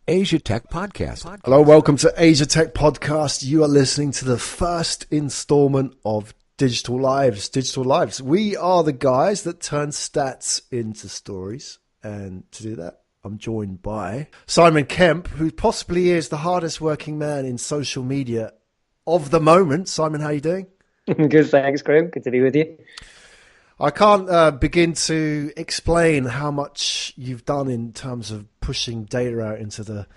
Asia Tech Podcast. Hello, welcome to Asia Tech Podcast. You are listening to the first installment of Digital Lives. Digital Lives. We are the guys that turn stats into stories. And to do that, I'm joined by Simon Kemp, who possibly is the hardest working man in social media of the moment. Simon, how are you doing? Good, thanks, Graham. Good to be with you. I can't begin to explain how much you've done in terms of pushing data out into the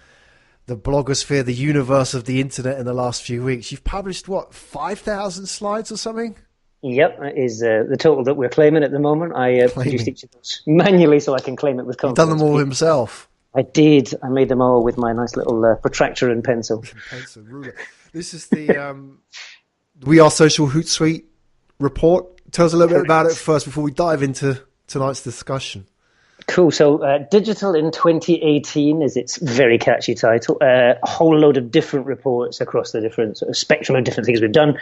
blogosphere, the universe of the internet in the last few weeks. You've published, 5,000 slides or something? Yep, that is the total that we're claiming at the moment. I produced each of those manually so I can claim it with confidence. You've done them all himself? I did. I made them all with my nice little protractor and pencil. Pencil, ruler. This is the We Are Social Hootsuite report. Tell us a little bit about it first before we dive into tonight's discussion. Cool. So Digital in 2018 is its very catchy title. A whole load of different reports across the different sort of spectrum of different things we've done.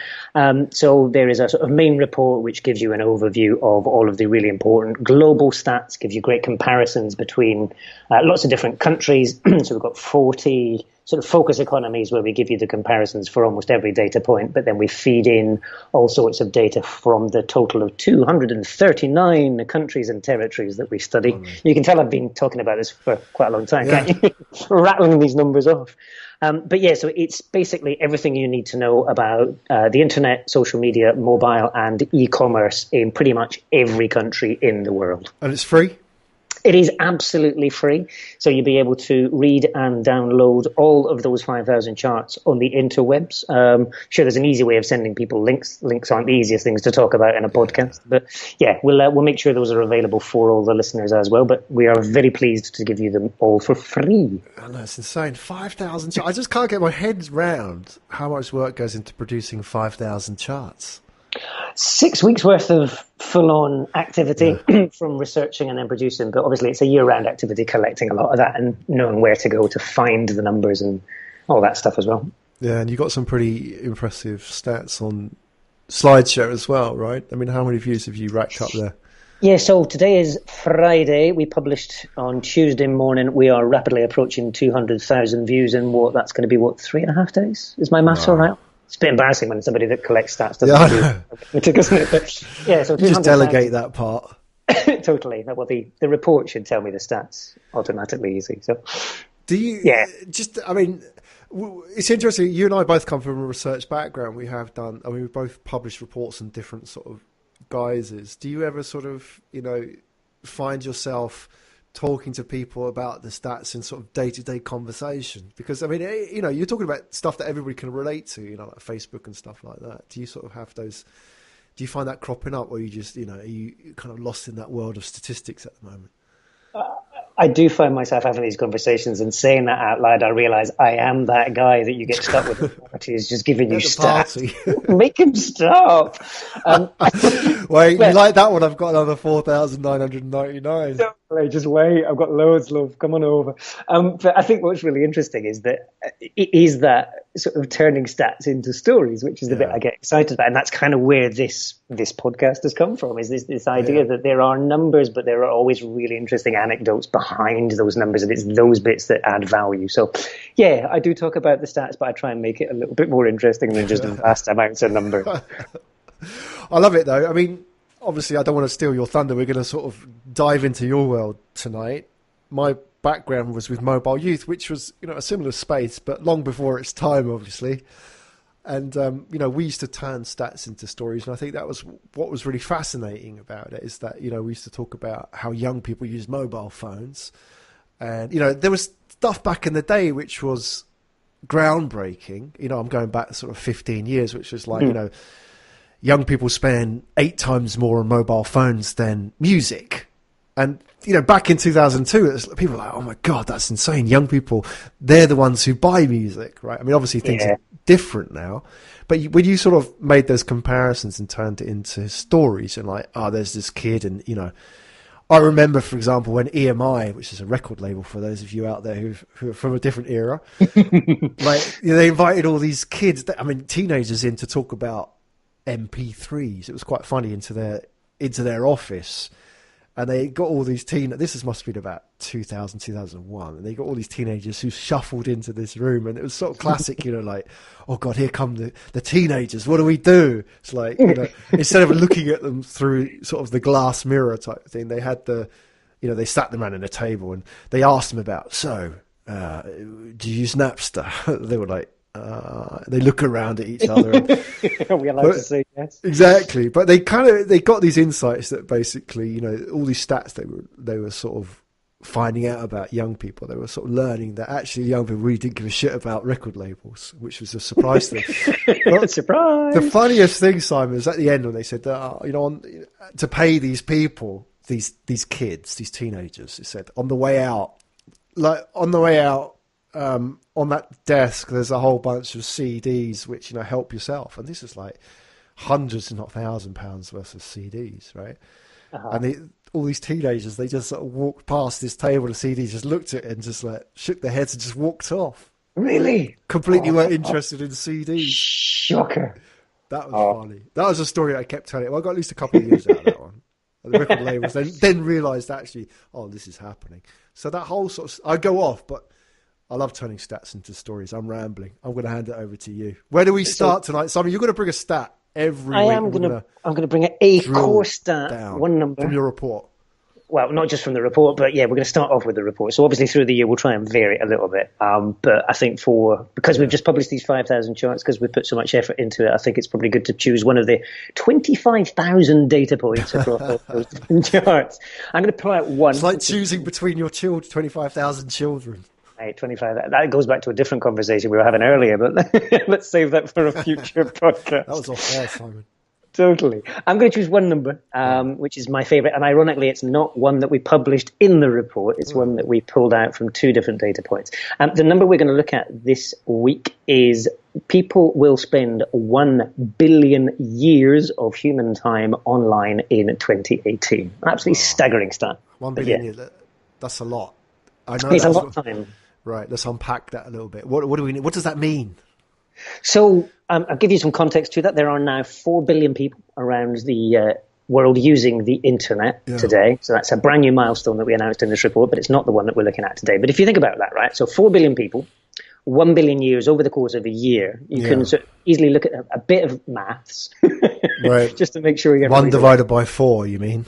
So there is a sort of main report which gives you an overview of all of the really important global stats, gives you great comparisons between lots of different countries. So we've got 40 sort of focus economies where we give you the comparisons for almost every data point, but then we feed in all sorts of data from the total of 239 countries and territories that we study. You can tell I've been talking about this for quite a long time, can't you? Rattling these numbers off. But yeah, so it's basically everything you need to know about the internet, social media, mobile, and e-commerce in pretty much every country in the world. And it's free? It is absolutely free, so you'll be able to read and download all of those 5,000 charts on the interwebs. Sure, there's an easy way of sending people links. Links aren't the easiest things to talk about in a podcast, but yeah, we'll make sure those are available for all the listeners as well. But we are very pleased to give you them all for free. I know, it's insane. 5,000 charts. I just can't get my head round how much work goes into producing 5,000 charts. 6 weeks worth of full-on activity from researching and then producing, but obviously it's a year-round activity collecting a lot of that and knowing where to go to find the numbers and all that stuff as well. Yeah, and you got some pretty impressive stats on SlideShare as well, right? I mean, how many views have you racked up there? Yeah, so today is Friday. We published on Tuesday morning. We are rapidly approaching 200,000 views in that's going to be 3.5 days? Is my maths all right? It's a bit embarrassing when somebody that collects stats doesn't do it, isn't it? But yeah, so just delegate that part. Totally. Well, the report should tell me the stats automatically, easy. So, do you? Yeah. I mean, it's interesting. You and I both come from a research background. We have done. I mean, we both published reports in different sort of guises. Do you ever sort of, find yourself talking to people about the stats in sort of day-to-day conversation? Because, I mean, you're talking about stuff that everybody can relate to, like Facebook and stuff like that. Do you sort of have those, do you find that cropping up, or you just, are you kind of lost in that world of statistics at the moment? I do find myself having these conversations and saying that out loud. I realise I am that guy that you get stuck with at the party, is just giving you stats. Make him stop. Wait, you like that one? I've got another 4,999. Just wait. I've got loads, love. Come on over. But I think what's really interesting is that it is that sort of turning stats into stories, which is the bit I get excited about. And that's kind of where this podcast has come from, is this idea that there are numbers, but there are always really interesting anecdotes behind those numbers, and it's those bits that add value. So, yeah, I do talk about the stats, but I try and make it a little bit more interesting than just vast amounts of numbers. I love it, though. I mean, obviously, I don't want to steal your thunder. We're going to sort of dive into your world tonight. My background was with mobileYouth, which was, a similar space, but long before its time, obviously. And, we used to turn stats into stories. And I think that was what was really fascinating about it, is that, we used to talk about how young people use mobile phones. And, there was stuff back in the day which was groundbreaking. I'm going back sort of 15 years, which was like, young people spend 8 times more on mobile phones than music. And, back in 2002, people were like, oh my God, that's insane. Young people, they're the ones who buy music, right? I mean, obviously things are different now. But when you sort of made those comparisons and turned it into stories and like, there's this kid and, I remember, for example, when EMI, which is a record label for those of you out there who are from a different era, they invited all these kids, teenagers in to talk about MP3s. It was quite funny into their office. And they got all these must have been about 2000, 2001. And they got all these teenagers who shuffled into this room. And it was sort of classic, like, oh God, here come the teenagers. What do we do? It's like, instead of looking at them through sort of the glass mirror type thing, they had they sat them around in a table and they asked them about, do you use Napster? They were like, they look around at each other. Are we allowed to say yes? Exactly, but they got these insights that basically, all these stats they were sort of finding out about young people. They were sort of learning that actually young people really didn't give a shit about record labels, which was a surprise to them. Surprise! The funniest thing, Simon, was at the end when they said, to pay these people, these kids, these teenagers, it said on the way out. On that desk, there's a whole bunch of CDs which help yourself, and this is like hundreds, if not £1,000 worth of CDs, right? Uh-huh. And all these teenagers, they just sort of walked past this table of CDs, just looked at it and just like shook their heads and just walked off. Really? Completely weren't interested in CDs. Shocker! That was funny. That was a story I kept telling. Well, I got at least a couple of years out of that one. And the record labels then realised actually, this is happening. So that whole sort of, I go off, but I love turning stats into stories. I'm rambling. I'm going to hand it over to you. Where do we start tonight, Simon? You're going to bring a stat every week. I'm going to bring a core stat, one number from your report. Well, not just from the report, but yeah, we're going to start off with the report. So obviously through the year, we'll try and vary it a little bit. But I think because we've just published these 5,000 charts, because we've put so much effort into it, I think it's probably good to choose one of the 25,000 data points across all those charts. I'm going to pull out one. It's like choosing between your 25,000 children. 25. That goes back to a different conversation we were having earlier, but let's save that for a future podcast. That was off air, Simon. Totally. I'm going to choose one number, which is my favorite. And ironically, it's not one that we published in the report. It's one that we pulled out from two different data points. The number we're going to look at this week is people will spend 1 billion years of human time online in 2018. Absolutely staggering stat. 1 billion years. That's a lot. I know it's a lot of time. Right. Let's unpack that a little bit. What do we need? What does that mean? So I'll give you some context to that. There are now 4 billion people around the world using the internet today. So that's a brand new milestone that we announced in this report, but it's not the one that we're looking at today. But if you think about that, right? So 4 billion people, 1 billion years over the course of a year, you can sort of easily look at a bit of maths, right? Just to make sure you get 1 divided by 4, you mean?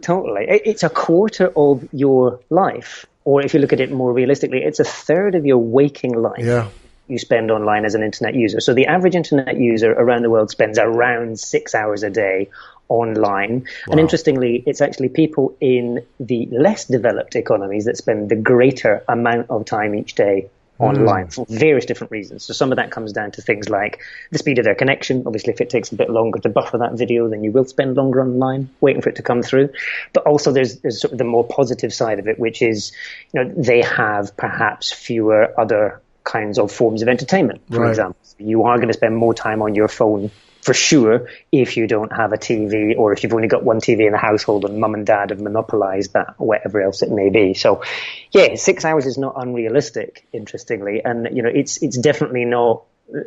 Totally. It's a quarter of your life. Or if you look at it more realistically, it's a third of your waking life you spend online as an internet user. So the average internet user around the world spends around 6 hours a day online. Wow. And interestingly, it's actually people in the less developed economies that spend the greater amount of time each day online for various different reasons. So some of that comes down to things like the speed of their connection. Obviously, if it takes a bit longer to buffer that video, then you will spend longer online waiting for it to come through. But also there's sort of the more positive side of it, which is, they have perhaps fewer other kinds of forms of entertainment, for example. You are going to spend more time on your phone for sure if you don't have a TV, or if you've only got one TV in the household and mum and dad have monopolized that, or whatever else it may be. So, 6 hours is not unrealistic, interestingly. And, it's definitely not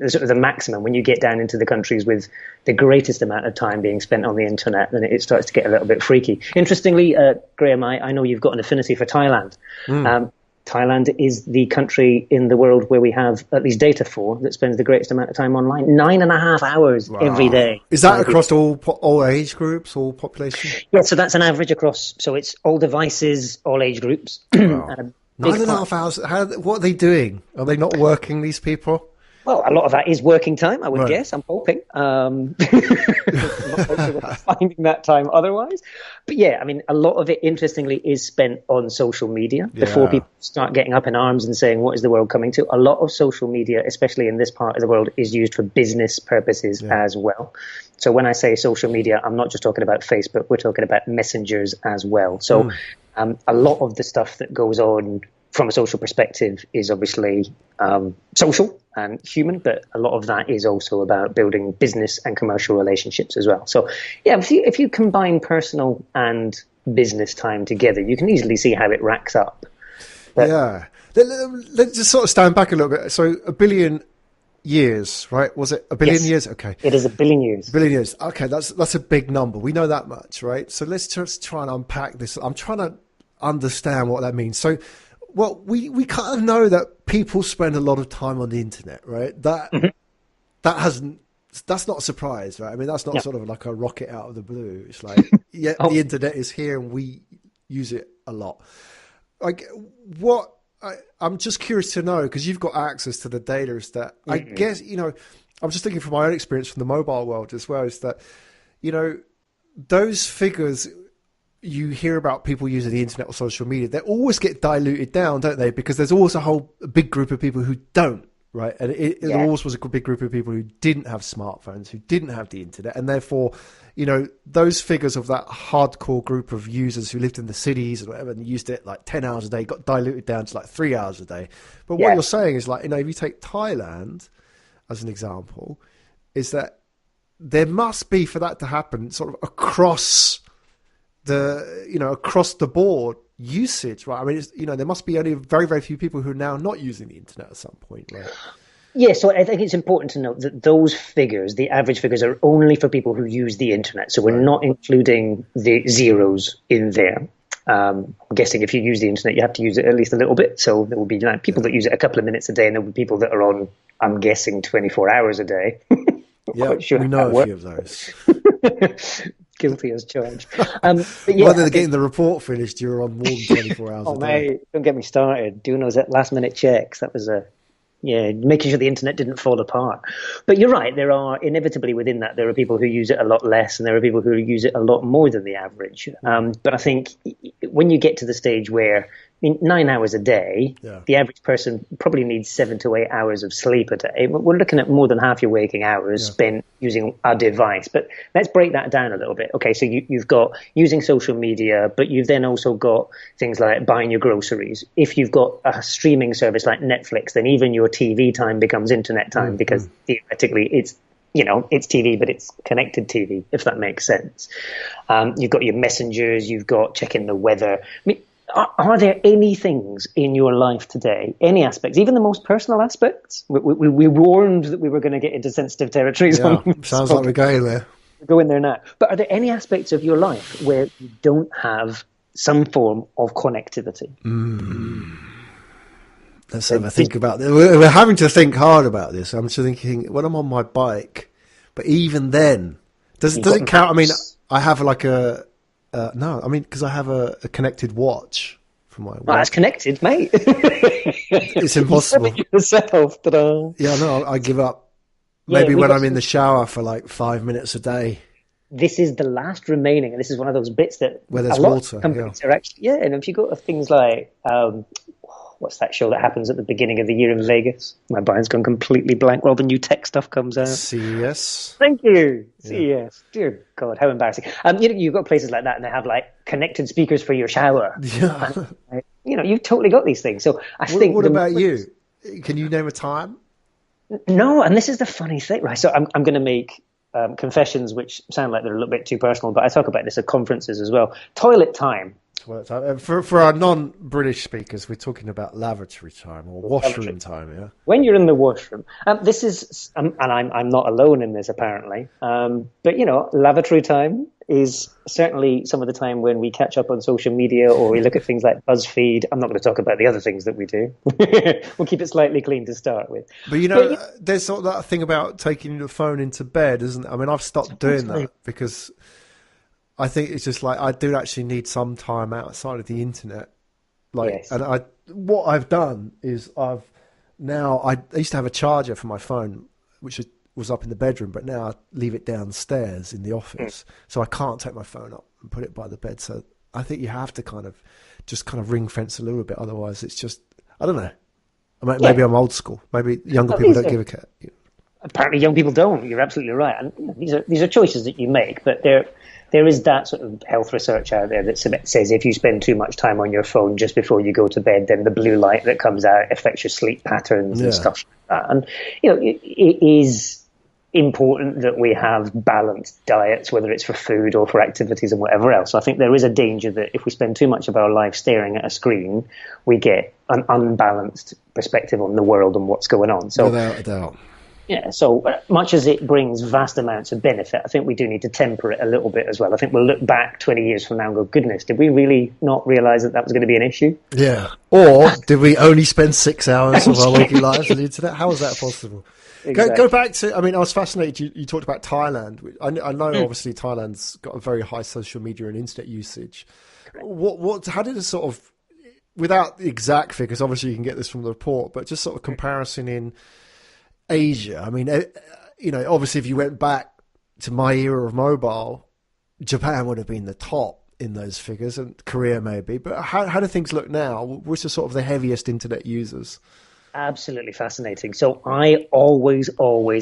sort of the maximum. When you get down into the countries with the greatest amount of time being spent on the internet, then it starts to get a little bit freaky. Interestingly, Graham, I know you've got an affinity for Thailand. Thailand is the country in the world where we have at least data for that spends the greatest amount of time online. 9.5 hours every day. Is that across all age groups, all population? Yeah, so that's an average across. So it's all devices, all age groups. Wow. 9.5 hours. What are they doing? Are they not working, these people? Well, a lot of that is working time, I would guess. I'm hoping. I'm not sure about finding that time otherwise. But a lot of it, interestingly, is spent on social media before people start getting up in arms and saying, what is the world coming to? A lot of social media, especially in this part of the world, is used for business purposes as well. So when I say social media, I'm not just talking about Facebook. We're talking about messengers as well. So a lot of the stuff that goes on from a social perspective is obviously social and human, but a lot of that is also about building business and commercial relationships as well. So, if you combine personal and business time together, you can easily see how it racks up. Let's just sort of stand back a little bit. So 1 billion years, right? Was it a billion years? Okay. It is a billion years. A billion years. Okay, that's a big number. We know that much, right? So let's just try and unpack this. I'm trying to understand what that means. So, well, we kind of know that people spend a lot of time on the internet, right? That's not a surprise, right? I mean, that's not sort of like a rocket out of the blue. It's like, the internet is here and we use it a lot. Like, I'm just curious to know, because you've got access to the data, is that I guess, I'm just thinking from my own experience from the mobile world as well, is that, those figures you hear about people using the internet or social media, they always get diluted down, don't they? Because there's always a big group of people who don't. Right. And it always was a big group of people who didn't have smartphones, who didn't have the internet. And therefore, those figures of that hardcore group of users who lived in the cities and whatever and used it like 10 hours a day got diluted down to like 3 hours a day. But what you're saying is like, if you take Thailand as an example, is that there must be, for that to happen, sort of across the board usage, right? I mean, there must be only very, very few people who are now not using the internet at some point, right? Yeah, so I think it's important to note that those figures, the average figures, are only for people who use the internet. So we're not including the zeros in there. I'm guessing if you use the internet, you have to use it at least a little bit. So there will be people that use it a couple of minutes a day, and there will be people that are on, I'm guessing, 24 hours a day. Sure we know a few of those. Guilty as charged. By they're getting the report finished, you're on more than 24 hours a day. Mate, don't get me started. Doing those last-minute checks, that was making sure the internet didn't fall apart. But you're right, there are, inevitably within that, there are people who use it a lot less, and there are people who use it a lot more than the average. But I think when you get to the stage where, 9 hours a day, the average person probably needs 7 to 8 hours of sleep a day. We're looking at more than half your waking hours spent using a device. But let's break that down a little bit. Okay, so you've got using social media, but you've then also got things like buying your groceries. If you've got a streaming service like Netflix, then even your TV time becomes internet time because theoretically it's TV, but it's connected TV, if that makes sense. You've got your messengers, you've got checking the weather. Are there any things in your life today, any aspects, even the most personal aspects? We warned that we were going to get into sensitive territories. Sounds like we're going there. We're going there now. But are there any aspects of your life where you don't have some form of connectivity? Let's have a think about this. We're having to think hard about this. I'm just thinking, when I'm on my bike, but even then, does it count? I mean, I have like because I have a connected watch for my watch. That's connected, mate. It's impossible. Yourself. Ta-da. Yeah, no, I give up. Maybe when I'm in the shower for like 5 minutes a day. This is the last remaining, and this is one of those bits that where there's water. Companies are actually, and if you go to things like what's that show that happens at the beginning of the year in Vegas? My mind's gone completely blank while the new tech stuff comes out. CES. Thank you. CES. Dear God, how embarrassing. You've got places like that, and they have like connected speakers for your shower. Yeah. And, you've totally got these things. So I think. What about you? Can you name a time? No, and this is the funny thing, right? So I'm going to make confessions which sound like they're a little bit too personal, but I talk about this at conferences as well. Toilet time. For our non-British speakers, we're talking about lavatory time or washroom time, yeah? When you're in the washroom. This is, and I'm not alone in this apparently, but lavatory time is certainly some of the time when we catch up on social media or we look at things like BuzzFeed. I'm not going to talk about the other things that we do. We'll keep it slightly clean to start with. But there's sort of that thing about taking the phone into bed, isn't it? I mean, I've stopped doing that because I think it's just like I do actually need some time outside of the internet. And what I've done is I used to have a charger for my phone, which was up in the bedroom, but now I leave it downstairs in the office, so I can't take my phone up and put it by the bed. So I think you have to kind of ring fence a little bit, otherwise it's just, I don't know. Maybe I'm old school. Maybe younger people don't give a cat. Apparently, young people don't. You're absolutely right, and these are choices that you make, but there is that sort of health research out there that says if you spend too much time on your phone just before you go to bed, then the blue light that comes out affects your sleep patterns and stuff like that. And, it is important that we have balanced diets, whether it's for food or for activities and whatever else. So I think there is a danger that if we spend too much of our life staring at a screen, we get an unbalanced perspective on the world and what's going on. So, without a doubt. Yeah, so much as it brings vast amounts of benefit, I think we do need to temper it a little bit as well. I think we'll look back 20 years from now and go, goodness, did we really not realize that that was going to be an issue? Yeah. Or did we only spend 6 hours of our waking lives on the internet? How is that possible? Exactly. Go back to, I mean, I was fascinated. You talked about Thailand. I know obviously Thailand's got a very high social media and internet usage. How did it sort of, without the exact figures, obviously you can get this from the report, but just sort of comparison in Asia. I mean, obviously if you went back to my era of mobile, Japan would have been the top in those figures, and Korea maybe. But how do things look now? Which are sort of the heaviest internet users? Absolutely fascinating. So I always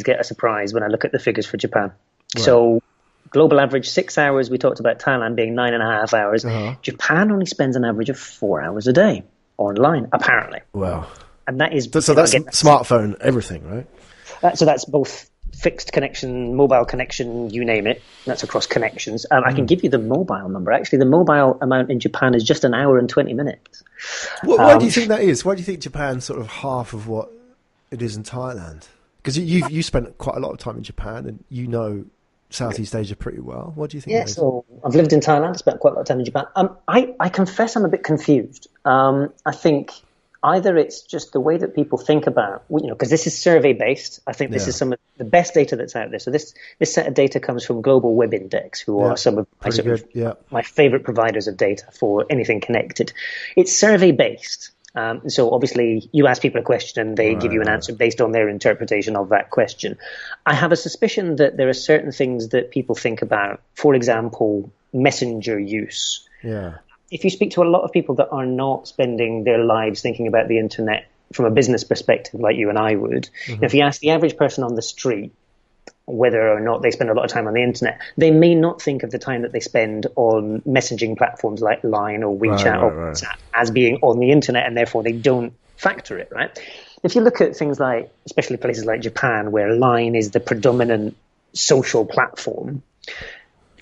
get a surprise when I look at the figures for Japan. Right. So global average 6 hours. We talked about Thailand being 9.5 hours. Uh-huh. Japan only spends an average of 4 hours a day online, apparently. Wow. And that is... So that's smartphone, everything, right? So that's both fixed connection, mobile connection, you name it. That's across connections. I can give you the mobile number. Actually, the mobile amount in Japan is just 1 hour and 20 minutes. Why do you think that is? Why do you think Japan's sort of half of what it is in Thailand? Because you spent quite a lot of time in Japan and you know Southeast Asia pretty well. What do you think? Yeah, so I've lived in Thailand, spent quite a lot of time in Japan. I confess I'm a bit confused. I think either it's just the way that people think about, because this is survey based. I think this is some of the best data that's out there. So this set of data comes from Global Web Index, who are some of my favorite providers of data for anything connected. It's survey based. So obviously you ask people a question and they give you an answer based on their interpretation of that question. I have a suspicion that there are certain things that people think about, for example, messenger use. Yeah. If you speak to a lot of people that are not spending their lives thinking about the internet from a business perspective like you and I would, if you ask the average person on the street whether or not they spend a lot of time on the internet, they may not think of the time that they spend on messaging platforms like Line or WeChat or WhatsApp as being on the internet, and therefore they don't factor it, right? If you look at things like, especially places like Japan, where Line is the predominant social platform,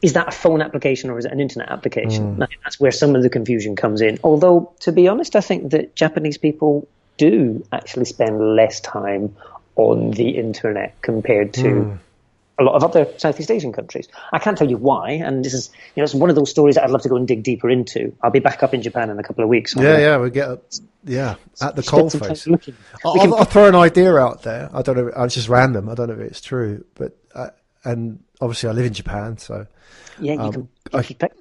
is that a phone application or is it an internet application? That's where some of the confusion comes in. Although, to be honest, I think that Japanese people do actually spend less time on the internet compared to a lot of other Southeast Asian countries. I can't tell you why, and this is it's one of those stories that I'd love to go and dig deeper into. I'll be back up in Japan in a couple of weeks. We'll get at the coalface. I'll throw an idea out there. I don't know. It's just random. I don't know if it's true, but and obviously I live in Japan, so yeah, you can keep it.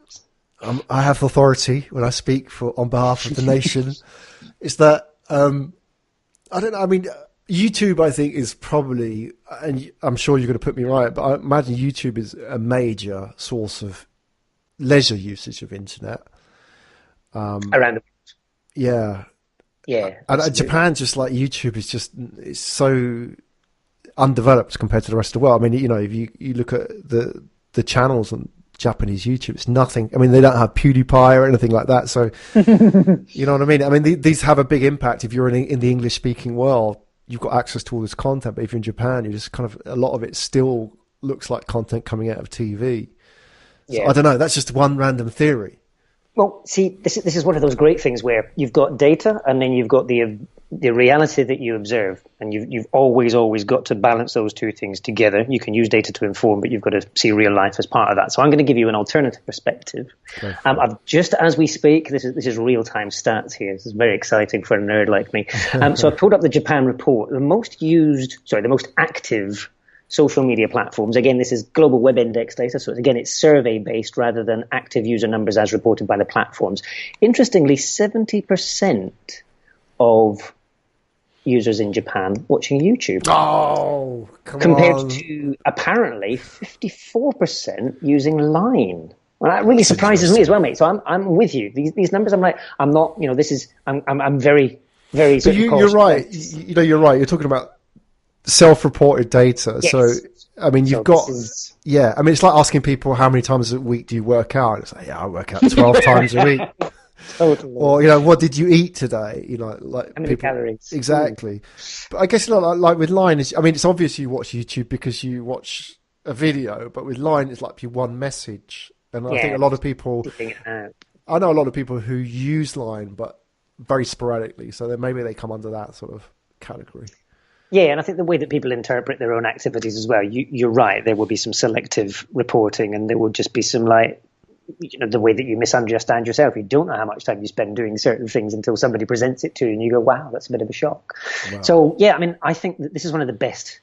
I have authority when I speak on behalf of the nation. Is that I don't know. I mean, YouTube, I think, is probably, and I'm sure you're going to put me right, but I imagine YouTube is a major source of leisure usage of internet. Around the world. Yeah. Yeah. And Japan, just like YouTube, it's so undeveloped compared to the rest of the world. I mean, if you look at the channels on Japanese YouTube, it's nothing. I mean, they don't have PewDiePie or anything like that. So, you know what I mean? I mean, these have a big impact if you're in the English-speaking world. You've got access to all this content, but if you're in Japan, you just kind of, a lot of it still looks like content coming out of TV. So, I don't know. That's just one random theory. Well, see, this is one of those great things where you've got data and then you've got the reality that you observe, and you've always got to balance those two things together. You can use data to inform, but you've got to see real life as part of that. So I'm going to give you an alternative perspective. I've just as we speak, this is real time stats here. This is very exciting for a nerd like me. So I've pulled up the Japan report. The most active social media platforms. Again, this is Global Web Index data. So again, it's survey based rather than active user numbers as reported by the platforms. Interestingly, 70% of users in Japan watching YouTube. Oh, compared to apparently 54% using Line. Well, that really surprises me as well, mate. So I'm with you. These numbers, I'm like, I'm not. I'm very, very. But you're right. You're right. You're talking about self-reported data. Yes. So I mean, you've got. I mean, it's like asking people how many times a week do you work out. It's like, I work out 12 times a week. Totally. Or what did you eat today? Like how many calories? Exactly. But I guess like with Line, I mean, it's obvious you watch YouTube because you watch a video, but with Line, it's like one message, and I think a lot of people. I know a lot of people who use Line, but very sporadically, so then maybe they come under that sort of category. Yeah, and I think the way that people interpret their own activities as well, you're right, there will be some selective reporting, and there will just be some, like, the way that you misunderstand yourself. You don't know how much time you spend doing certain things until somebody presents it to you and you go, wow, that's a bit of a shock. Wow. So, yeah, I mean, I think that this is one of the best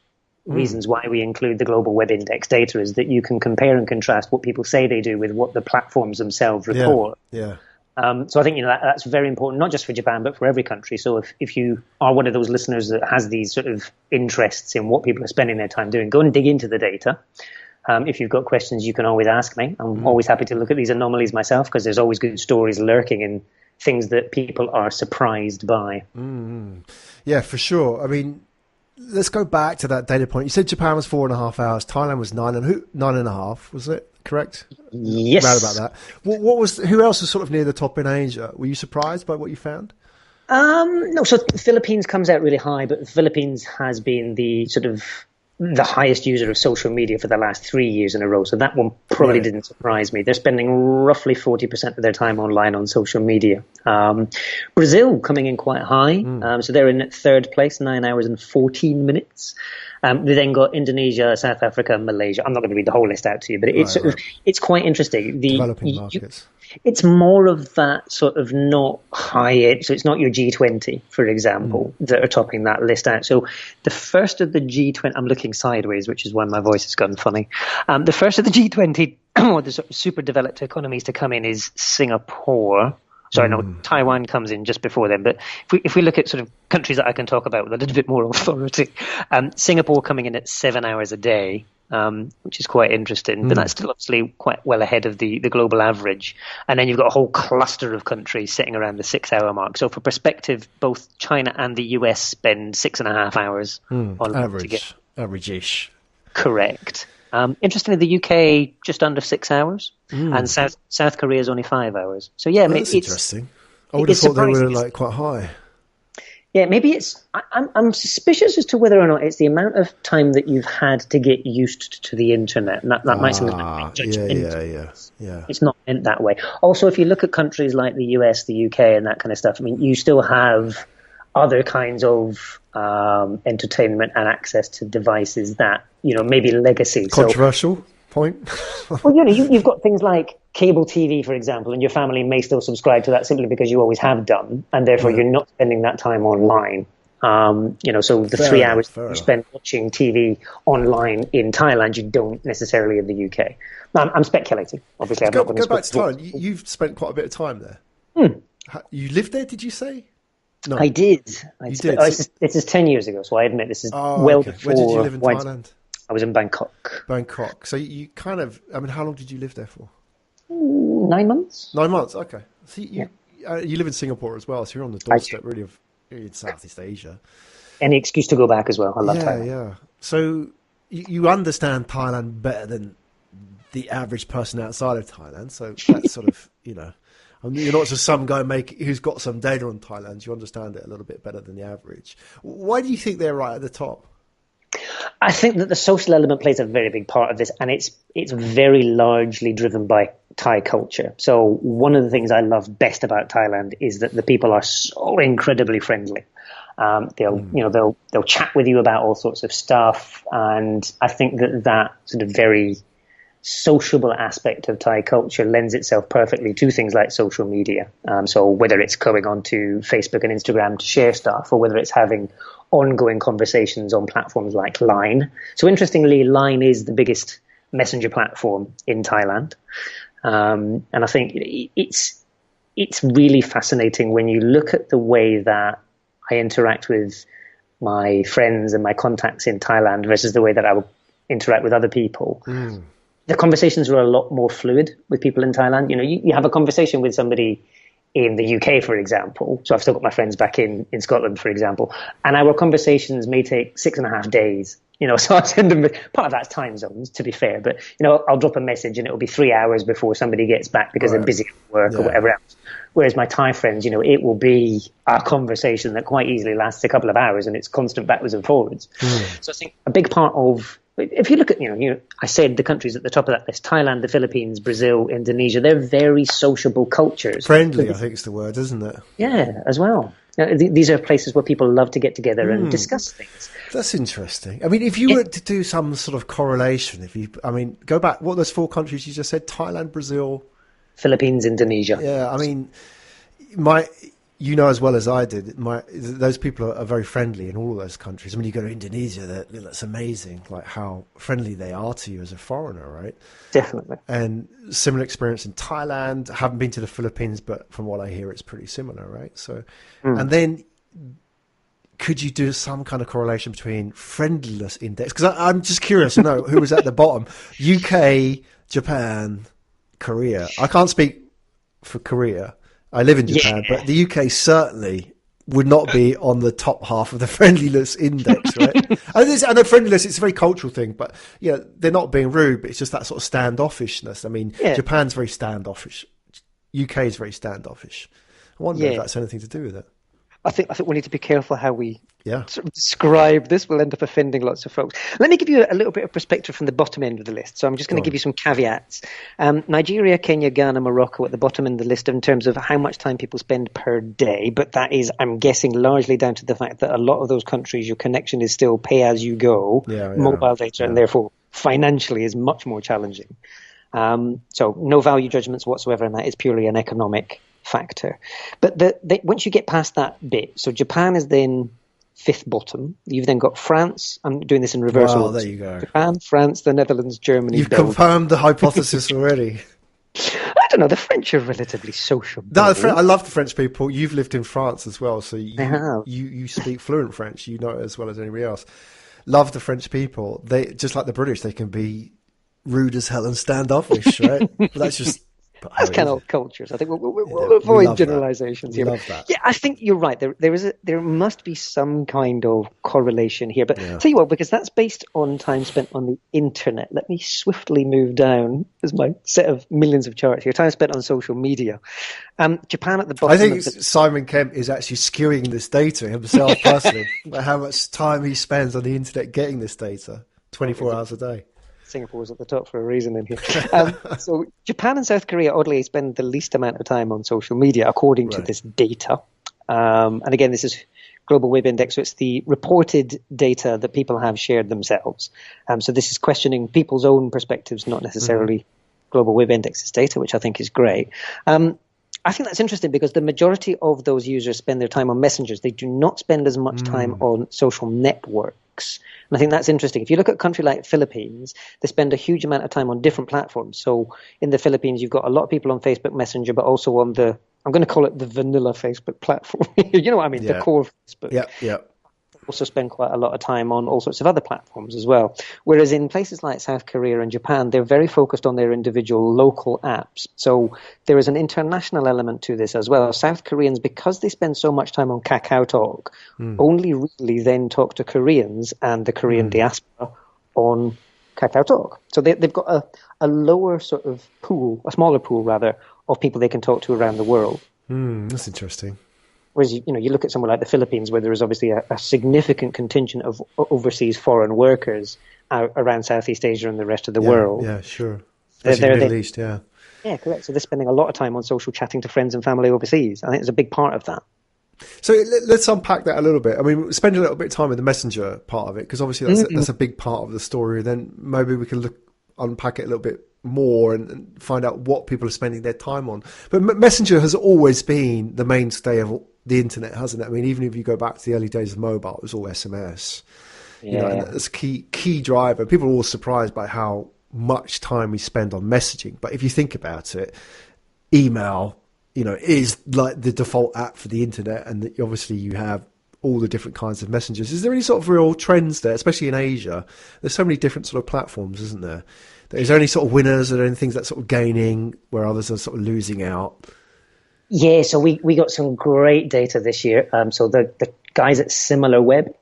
reasons why we include the Global Web Index data, is that you can compare and contrast what people say they do with what the platforms themselves report. Yeah. So I think that's very important, not just for Japan, but for every country. So if you are one of those listeners that has these sort of interests in what people are spending their time doing, go and dig into the data. If you've got questions, you can always ask me. I'm always happy to look at these anomalies myself, because there's always good stories lurking in things that people are surprised by. Yeah, for sure. I mean, let's go back to that data point. You said Japan was 4.5 hours. Thailand was 9.5. Was it correct? Yes. Right about that. Who else was sort of near the top in Asia? Were you surprised by what you found? No. So the Philippines comes out really high, but the Philippines has been the highest user of social media for the last 3 years in a row. So that one probably didn't surprise me. They're spending roughly 40% of their time online on social media. Brazil coming in quite high. So they're in third place, 9 hours and 14 minutes. We then got Indonesia, South Africa, Malaysia. I'm not going to read the whole list out to you, but it's quite interesting. Developing markets. It's more of that sort of not high, so it's not your G20, for example, that are topping that list out. So the first of the G20, I'm looking sideways, which is why my voice has gone funny. The first of the G20, or the sort of super developed economies to come in, is Singapore. Sorry, no, Taiwan comes in just before them. But if we look at sort of countries that I can talk about with a little bit more authority, Singapore coming in at 7 hours a day, which is quite interesting. But that's still obviously quite well ahead of the global average. And then you've got a whole cluster of countries sitting around the 6 hour mark. So for perspective, both China and the US spend 6.5 hours on average. Average-ish. Correct. Interestingly, the UK just under 6 hours, and South Korea is only 5 hours. So yeah, that's interesting. I would have thought they were like quite high. Yeah, maybe it's. I'm suspicious as to whether or not it's the amount of time that you've had to get used to the internet. And that might sound like yeah. It's not meant that way. Also, if you look at countries like the US, the UK, and that kind of stuff, I mean, you still have other kinds of entertainment and access to devices that, maybe legacy. Controversial point. Well, you've got things like cable TV, for example, and your family may still subscribe to that simply because you always have done, and therefore you're not spending that time online. So the 3 hours you spend watching TV online in Thailand, you don't necessarily in the UK. I'm speculating. Obviously, go back to Thailand. You've spent quite a bit of time there. You lived there, did you say? No. I did. This is 10 years ago, so I admit this is before. Where did you live in Thailand? I was in Bangkok. So you kind of, how long did you live there for? 9 months. 9 months, okay. So you live in Singapore as well, so you're on the doorstep really of Southeast Asia. Any excuse to go back as well. I love Thailand. Yeah. So you understand Thailand better than the average person outside of Thailand, so that's sort of, you're not just some guy who's got some data on Thailand. You understand it a little bit better than the average. Why do you think they're right at the top? I think that the social element plays a very big part of this, and it's very largely driven by Thai culture. So one of the things I love best about Thailand is that the people are so incredibly friendly. They'll chat with you about all sorts of stuff, and I think that sort of very sociable aspect of Thai culture lends itself perfectly to things like social media. So whether it's going onto Facebook and Instagram to share stuff, or whether it's having ongoing conversations on platforms like Line. So interestingly, Line is the biggest messenger platform in Thailand. And I think it's really fascinating when you look at the way that I interact with my friends and my contacts in Thailand versus the way that I would interact with other people. The conversations are a lot more fluid with people in Thailand. You have a conversation with somebody in the UK, for example. So I've still got my friends back in Scotland, for example. And our conversations may take 6.5 days. So I send them, part of that's time zones, to be fair. But, I'll drop a message and it'll be 3 hours before somebody gets back because they're busy at work or whatever else. Whereas my Thai friends, it will be a conversation that quite easily lasts a couple of hours and it's constant backwards and forwards. So I think a big part of, if you look at, I said the countries at the top of that list, Thailand, the Philippines, Brazil, Indonesia, they're very sociable cultures. Friendly, I think it's the word, isn't it? Yeah, as well. These are places where people love to get together and discuss things. That's interesting. I mean, if you were to do some sort of correlation, go back, what are those 4 countries you just said? Thailand, Brazil, Philippines, Indonesia. Yeah, I mean, you know as well as I did, those people are very friendly in all of those countries. I mean, you go to Indonesia, that's amazing, like how friendly they are to you as a foreigner, right? Definitely. And similar experience in Thailand. I haven't been to the Philippines, but from what I hear, it's pretty similar, right? So, and then could you do some kind of correlation between friendliness index? Because I'm just curious to know who was at the bottom. UK, Japan, Korea. I can't speak for Korea. I live in Japan, but the UK certainly would not be on the top half of the friendliness index, right? I know friendliness, it's a very cultural thing, but they're not being rude, but it's just that sort of standoffishness. I mean, Japan's very standoffish. UK is very standoffish. I wonder if that's anything to do with it. I think we need to be careful how we sort of describe this. We'll end up offending lots of folks. Let me give you a little bit of perspective from the bottom end of the list. So I'm just going to give you some caveats. Nigeria, Kenya, Ghana, Morocco at the bottom end of the list in terms of how much time people spend per day. But that is, I'm guessing, largely down to the fact that a lot of those countries, your connection is still pay as you go, mobile data, and therefore financially is much more challenging. So no value judgments whatsoever, and that is purely an economic factor. But once you get past that bit, so Japan is then 5th bottom. You've then got France. I'm doing this in reverse order. There you go. Japan, France, the Netherlands, Germany. You've confirmed the hypothesis already. I don't know. The French are relatively sociable. No, I love the French people. You've lived in France as well, so you speak fluent French. You know it as well as anybody else. Love the French people. They just like the British. They can be rude as hell and standoffish, right? That's just. That's kind of cultures. I think we'll avoid generalizations here. Yeah, I think you're right. There must be some kind of correlation here. But tell you what, because that's based on time spent on the internet. Let me swiftly move down as my set of millions of charts here. Time spent on social media. Japan at the bottom. I think Simon Kemp is actually skewing this data himself personally. By how much time he spends on the internet getting this data, 24 hours a day. Singapore's at the top for a reason in here. So Japan and South Korea, oddly, spend the least amount of time on social media, according to this data. And again, this is Global Web Index, so it's the reported data that people have shared themselves. So this is questioning people's own perspectives, not necessarily Global Web Index's data, which I think is great. I think that's interesting because the majority of those users spend their time on messengers. They do not spend as much time on social networks. And I think that's interesting. If you look at a country like Philippines, they spend a huge amount of time on different platforms. So in the Philippines, you've got a lot of people on Facebook Messenger, but also on I'm going to call it the vanilla Facebook platform. You know what I mean? The core Facebook. Yeah. Also spend quite a lot of time on all sorts of other platforms as well. Whereas in places like South Korea and Japan, they're very focused on their individual local apps. So there is an international element to this as well. South Koreans, because they spend so much time on Kakao Talk, only really then talk to Koreans and the Korean diaspora on Kakao Talk. So they've got a lower sort of pool, a smaller pool rather, of people they can talk to around the world. That's interesting. Whereas, you look at somewhere like the Philippines, where there is obviously a significant contingent of overseas foreign workers around Southeast Asia and the rest of the world. Yeah, sure. Especially the Middle East, Yeah, correct. So they're spending a lot of time on social chatting to friends and family overseas. I think it's a big part of that. So let's unpack that a little bit. I mean, spend a little bit of time with the messenger part of it, because obviously that's a big part of the story. Then maybe we can unpack it a little bit more and find out what people are spending their time on. But messenger has always been the mainstay of the internet, hasn't it? I mean, even if you go back to the early days of mobile, it was all SMS. And that's a key driver. People are always surprised by how much time we spend on messaging. But if you think about it, email, is like the default app for the internet, and obviously you have all the different kinds of messengers. Is there any sort of real trends there, especially in Asia? There's so many different sort of platforms, isn't there? Is there any sort of winners? Are there any things that sort of gaining where others are sort of losing out? Yeah, so we got some great data this year. So the guys at SimilarWeb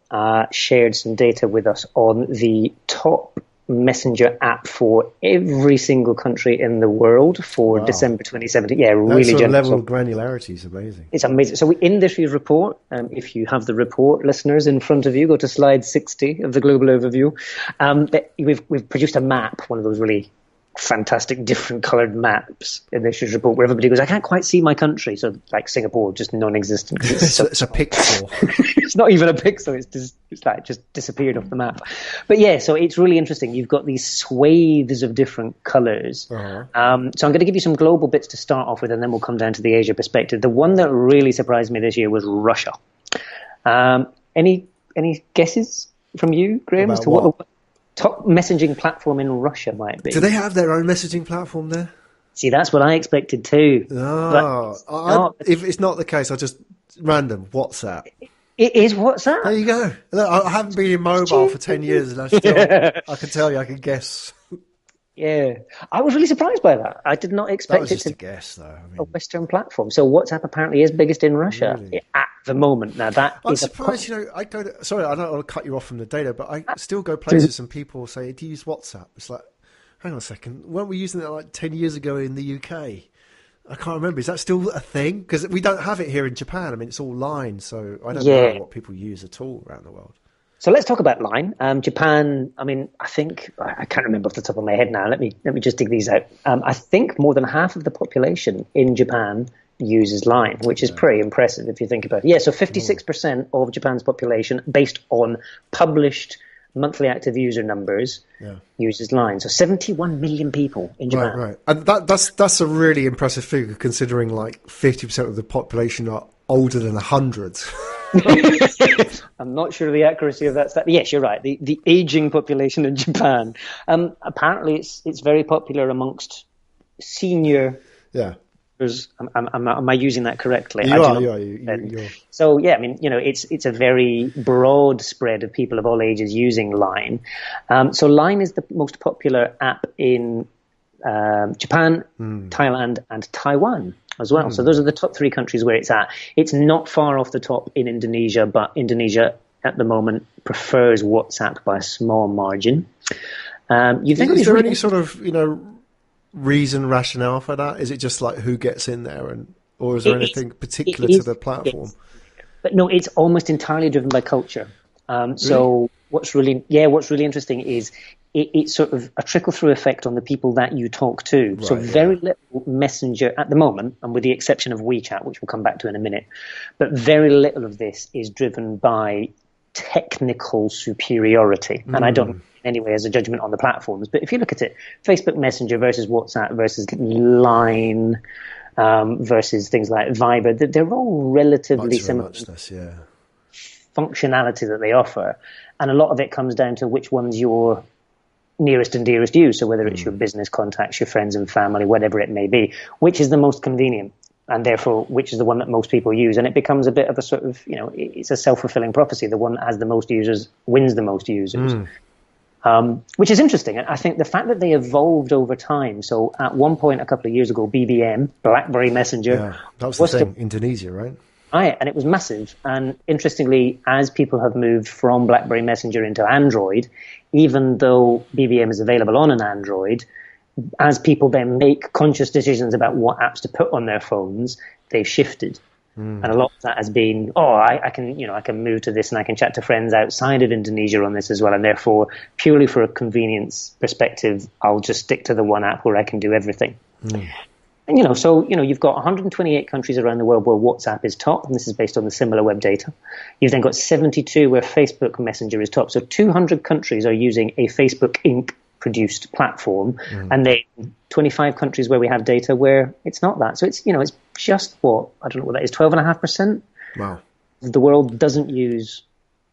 shared some data with us on the top messenger app for every single country in the world for December 2017. Yeah, really generous. That level of granularity is amazing. It's amazing. So in this year's report, if you have the report, listeners, in front of you, go to slide 60 of the global overview. We've produced a map, one of those really fantastic different coloured maps in this year's report where everybody goes, I can't quite see my country. So like Singapore, just non-existent. It's a pixel. It's not even a pixel. It's like just disappeared off the map. But yeah, so it's really interesting. You've got these swathes of different colours. Uh-huh. So I'm going to give you some global bits to start off with, and then we'll come down to the Asia perspective. The one that really surprised me this year was Russia. Any guesses from you, Graham, as to what the top messaging platform in Russia might be? Do they have their own messaging platform there? See, that's what I expected too. No, if it's not the case, I just random WhatsApp. It is WhatsApp. There you go. Look, I haven't been in mobile for 10 years, and I can tell you, I can guess. Yeah, I was really surprised by that. I did not expect it to guess, though. a Western platform. So WhatsApp apparently is biggest in Russia at the moment. Now I'm surprised. I go to, sorry, I don't want to cut you off from the data, but I still go places and people say, "Do you use WhatsApp?" It's like, hang on a second, weren't we using it like 10 years ago in the UK? I can't remember. Is that still a thing? Because we don't have it here in Japan. I mean, it's all Line, so I don't know what people use at all around the world. So let's talk about Line. Japan, I mean, I think, I can't remember off the top of my head now. Let me just dig these out. I think more than half of the population in Japan uses Line, which is pretty impressive if you think about it. Yeah, so 56% of Japan's population, based on published monthly active user numbers, uses Line. So 71 million people in Japan. Right. And that's a really impressive figure, considering like 50% of the population are older than 100. I'm not sure of the accuracy of that stat. Yes, you're right. The aging population in Japan. Apparently, it's very popular amongst senior. Yeah. Am I using that correctly? You are. So yeah, I mean, it's a very broad spread of people of all ages using Line. So Line is the most popular app in Japan, Thailand, and Taiwan as well. So those are the top three countries where it's at. It's not far off the top in Indonesia, but Indonesia at the moment prefers WhatsApp by a small margin. Is there any sort of reason, rationale for that? Is it just like who gets in there, or is there anything particular to the platform? But no, it's almost entirely driven by culture. So what's really interesting is it's sort of a trickle-through effect on the people that you talk to. Right, so very little Messenger at the moment, and with the exception of WeChat, which we'll come back to in a minute, but very little of this is driven by technical superiority. And I don't anyway as a judgment on the platforms, but if you look at it, Facebook Messenger versus WhatsApp versus Line versus things like Viber, they're all relatively similar functionality that they offer, and a lot of it comes down to which one's your nearest and dearest you. So whether it's your business contacts, your friends and family, whatever it may be, which is the most convenient, and therefore which is the one that most people use. And it becomes a bit of a sort of, it's a self-fulfilling prophecy. The one that has the most users wins the most users, which is interesting. And I think the fact that they evolved over time. So at one point a couple of years ago, BBM, BlackBerry Messenger. That was the thing, Indonesia, right? And it was massive. And interestingly, as people have moved from BlackBerry Messenger into Android, even though BBM is available on an Android, as people then make conscious decisions about what apps to put on their phones, they've shifted. And a lot of that has been, I can move to this and I can chat to friends outside of Indonesia on this as well. And therefore, purely for a convenience perspective, I'll just stick to the one app where I can do everything. And, you've got 128 countries around the world where WhatsApp is top, and this is based on the similar web data. You've then got 72 where Facebook Messenger is top. So 200 countries are using a Facebook Inc. produced platform, and then 25 countries where we have data where it's not that. So it's, it's just I don't know what that is, 12.5%. Wow. The world doesn't use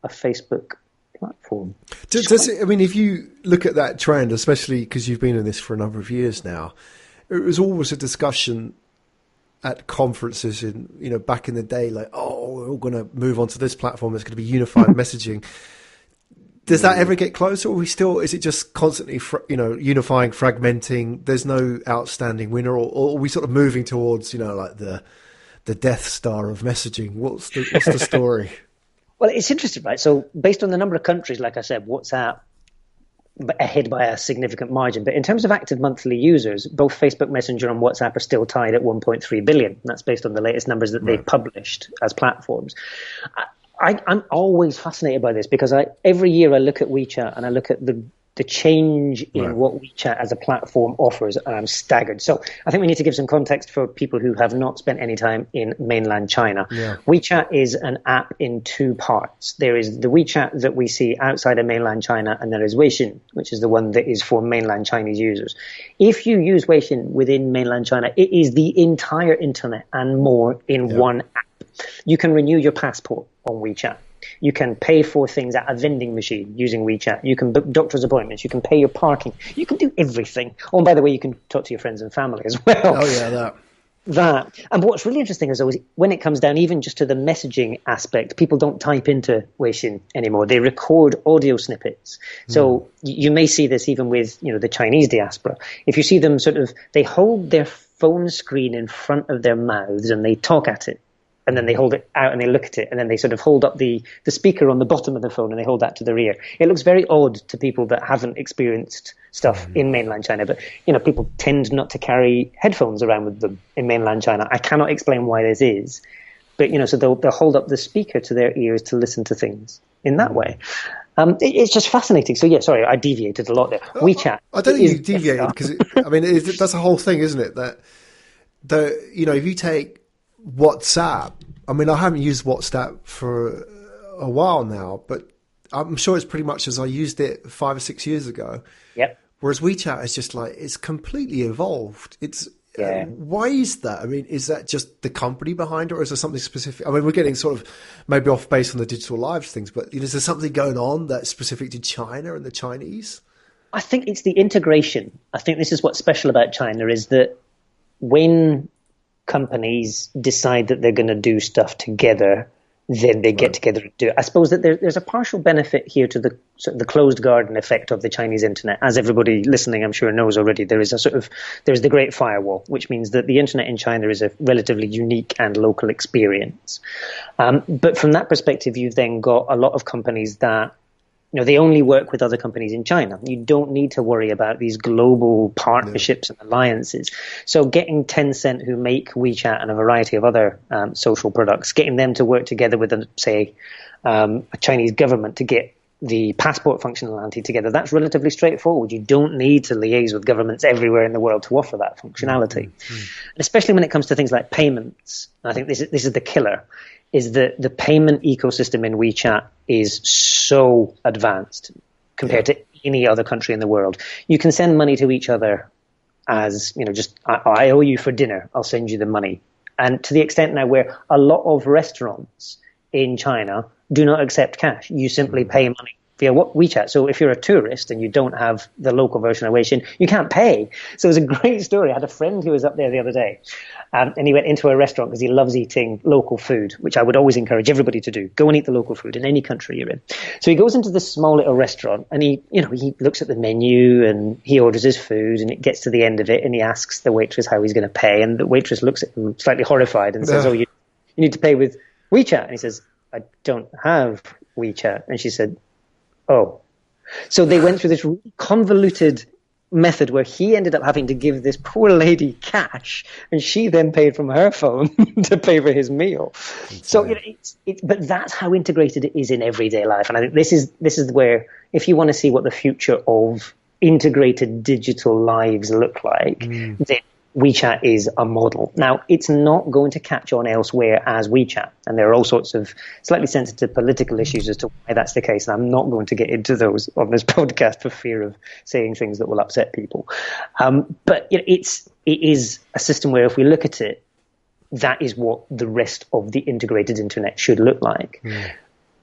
a Facebook platform. If you look at that trend, especially because you've been in this for a number of years now, it was always a discussion at conferences back in the day, like, we're all going to move on to this platform. It's going to be unified messaging. Does that ever get closer, or is it just constantly, unifying, fragmenting? There's no outstanding winner, or are we sort of moving towards, like the Death Star of messaging? What's the story? Well, it's interesting, right? So based on the number of countries, like I said, WhatsApp ahead by a significant margin. But in terms of active monthly users, both Facebook Messenger and WhatsApp are still tied at 1.3 billion. And that's based on the latest numbers that they've published as platforms. I'm always fascinated by this because every year I look at WeChat and I look at the the change in what WeChat as a platform offers, and I'm staggered. So I think we need to give some context for people who have not spent any time in mainland China. Yeah. WeChat is an app in two parts. There is the WeChat that we see outside of mainland China, and there is Weixin, which is the one that is for mainland Chinese users. If you use Weixin within mainland China, it is the entire internet and more in one app. You can renew your passport on WeChat. You can pay for things at a vending machine using WeChat. You can book doctor's appointments. You can pay your parking. You can do everything. Oh, and by the way, you can talk to your friends and family as well. Oh, yeah, that. And what's really interesting is always when it comes down even just to the messaging aspect, people don't type into Weixin anymore. They record audio snippets. So you may see this even with, the Chinese diaspora. If you see them they hold their phone screen in front of their mouths and they talk at it. And then they hold it out and they look at it, and then they sort of hold up the speaker on the bottom of the phone and they hold that to their ear. It looks very odd to people that haven't experienced stuff in mainland China, but people tend not to carry headphones around with them in mainland China. I cannot explain why this is, but so they'll hold up the speaker to their ears to listen to things in that way. It's just fascinating. So yeah, sorry, I deviated a lot there. WeChat. I don't think you deviated because that's the whole thing, isn't it? That if you take WhatsApp, I haven't used WhatsApp for a while now, but I'm sure it's pretty much as I used it 5 or 6 years ago. Yep. Whereas WeChat is just it's completely evolved. It's why is that? Is that just the company behind it, or is there something specific? We're getting sort of maybe off base on the digital lives things, but is there something going on that's specific to China and the Chinese? I think it's the integration. I think this is what's special about China is that when companies decide that they're going to do stuff together, then they get together and do it. I suppose that there's a partial benefit here to the the closed garden effect of the Chinese internet. As everybody listening, I'm sure, knows already, there's the Great Firewall, which means that the internet in China is a relatively unique and local experience. But from that perspective, you've then got a lot of companies that they only work with other companies in China. You don't need to worry about these global partnerships and alliances. So getting Tencent, who make WeChat and a variety of other social products, getting them to work together with, a Chinese government to get the passport functionality together, that's relatively straightforward. You don't need to liaise with governments everywhere in the world to offer that functionality. And especially when it comes to things like payments. I think this is the killer. Is that the payment ecosystem in WeChat is so advanced compared to any other country in the world. You can send money to each other as, just, I owe you for dinner, I'll send you the money. And to the extent now where a lot of restaurants in China do not accept cash. You simply pay money via WeChat. So if you're a tourist and you don't have the local version of Weixin, you can't pay. So it was a great story. I had a friend who was up there the other day, and he went into a restaurant because he loves eating local food, which I would always encourage everybody to do. Go and eat the local food in any country you're in. So he goes into this small little restaurant and he looks at the menu and he orders his food, and it gets to the end of it and he asks the waitress how he's going to pay, and the waitress looks at him slightly horrified and says, "Oh, you need to pay with WeChat." And he says, "I don't have WeChat." And she said, "Oh." So they went through this really convoluted method where he ended up having to give this poor lady cash, and she then paid from her phone to pay for his meal. So but that's how integrated it is in everyday life. And I think this is where, if you want to see what the future of integrated digital lives look like, then WeChat is a model. Now, it's not going to catch on elsewhere as WeChat, and there are all sorts of slightly sensitive political issues as to why that's the case, and I'm not going to get into those on this podcast for fear of saying things that will upset people. But it is a system where, if we look at it, that is what the rest of the integrated internet should look like.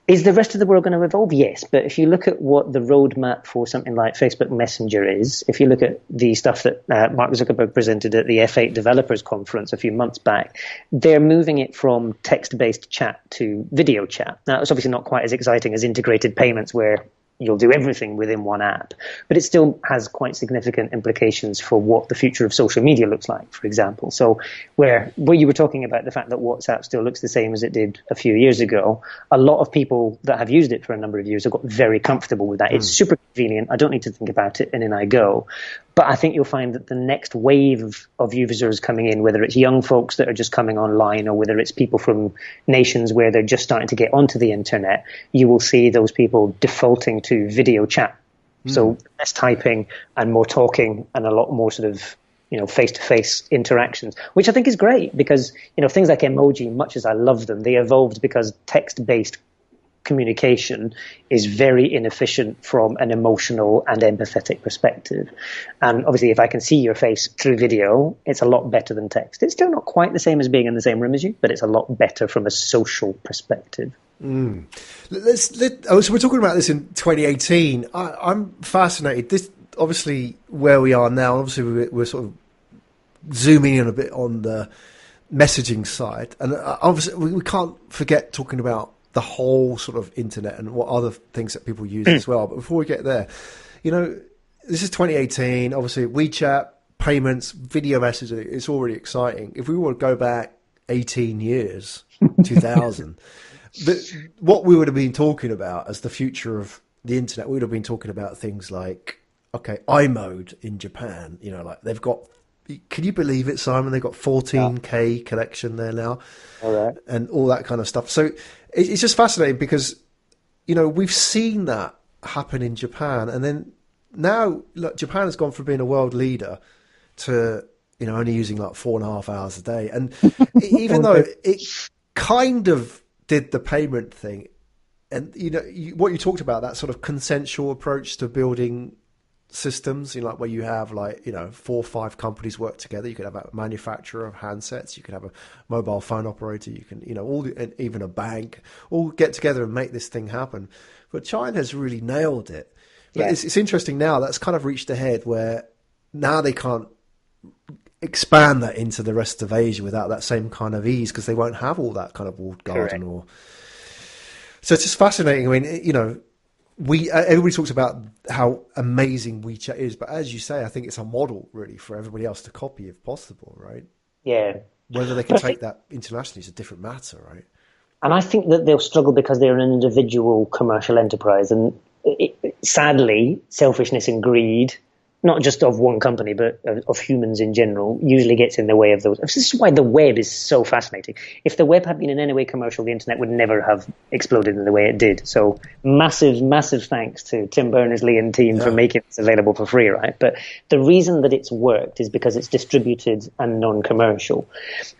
Is the rest of the world going to evolve? Yes. But if you look at what the roadmap for something like Facebook Messenger is, if you look at the stuff that Mark Zuckerberg presented at the F8 Developers Conference a few months back, they're moving it from text-based chat to video chat. Now, it's obviously not quite as exciting as integrated payments, where you'll do everything within one app, but it still has quite significant implications for what the future of social media looks like, for example. So where you were talking about the fact that WhatsApp still looks the same as it did a few years ago, a lot of people that have used it for a number of years have got very comfortable with that. It's super convenient. I don't need to think about it, and in I go. But I think you'll find that the next wave of users coming in, whether it's young folks that are just coming online or whether it's people from nations where they're just starting to get onto the internet, you will see those people defaulting to video chat So less typing and more talking and a lot more sort of, face-to-face interactions, which I think is great because, things like emoji, much as I love them, they evolved because text-based communication is very inefficient from an emotional and empathetic perspective. And obviously, if I can see your face through video, it's a lot better than text. It's still not quite the same as being in the same room as you, but it's a lot better from a social perspective. So we're talking about this in 2018. I'm fascinated. This obviously where we are now. Obviously, we're sort of zooming in a bit on the messaging side, and obviously we can't forget talking about the whole sort of internet and what other things that people use as well. But before we get there, this is 2018. Obviously, WeChat, payments, video messaging, it's already exciting. If we want to go back 18 years, 2000, what we would have been talking about as the future of the internet, we would have been talking about things like, iMode in Japan, like they've got, can you believe it, Simon? They've got 14K collection there now. All right. And all that kind of stuff. So it's just fascinating because, we've seen that happen in Japan. And then now, look, Japan has gone from being a world leader to, only using like 4.5 hours a day. And even though it kind of did the payment thing, and, what you talked about, that sort of consensual approach to building systems, like where you have 4 or 5 companies work together. You could have a manufacturer of handsets, you could have a mobile phone operator, you can, even a bank, all get together and make this thing happen. But China has really nailed it. But it's interesting now, that's kind of reached a head where now they can't expand that into the rest of Asia without that same kind of ease, because they won't have all that kind of walled garden. So it's just fascinating. I mean, everybody talks about how amazing WeChat is, but as you say, I think it's a model really for everybody else to copy if possible, right? Yeah. Whether they can take that internationally is a different matter, right? And I think that they'll struggle because they're an individual commercial enterprise. And sadly, selfishness and greed, not just of one company, but of humans in general, usually gets in the way of those. This is why the web is so fascinating. If the web had been in any way commercial, the internet would never have exploded in the way it did. So massive, massive thanks to Tim Berners-Lee and team for making this available for free, right? But the reason that it's worked is because it's distributed and non-commercial.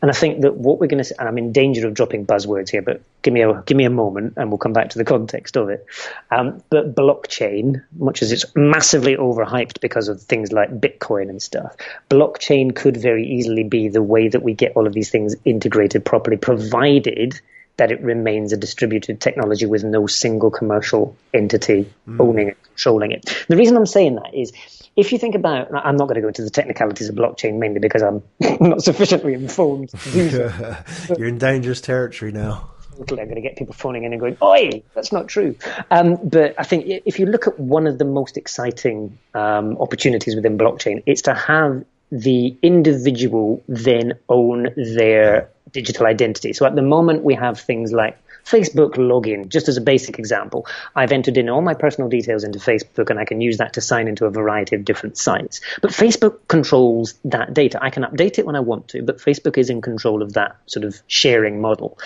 And I think that what we're going to, and I'm in danger of dropping buzzwords here, but give me a moment and we'll come back to the context of it. But blockchain, much as it's massively overhyped because of things like Bitcoin and stuff, blockchain could very easily be the way that we get all of these things integrated properly, provided that it remains a distributed technology with no single commercial entity owning it, controlling it. The reason I'm saying that is, if you think about, I'm not going to go into the technicalities of blockchain mainly because I'm not sufficiently informed to do so. You're in dangerous territory now. Totally, I'm going to get people phoning in and going, "Oi, that's not true." But I think if you look at one of the most exciting opportunities within blockchain, it's to have the individual then own their digital identity. So at the moment, we have things like Facebook login, just as a basic example. I've entered in all my personal details into Facebook, and I can use that to sign into a variety of different sites. But Facebook controls that data. I can update it when I want to, but Facebook is in control of that sort of sharing model.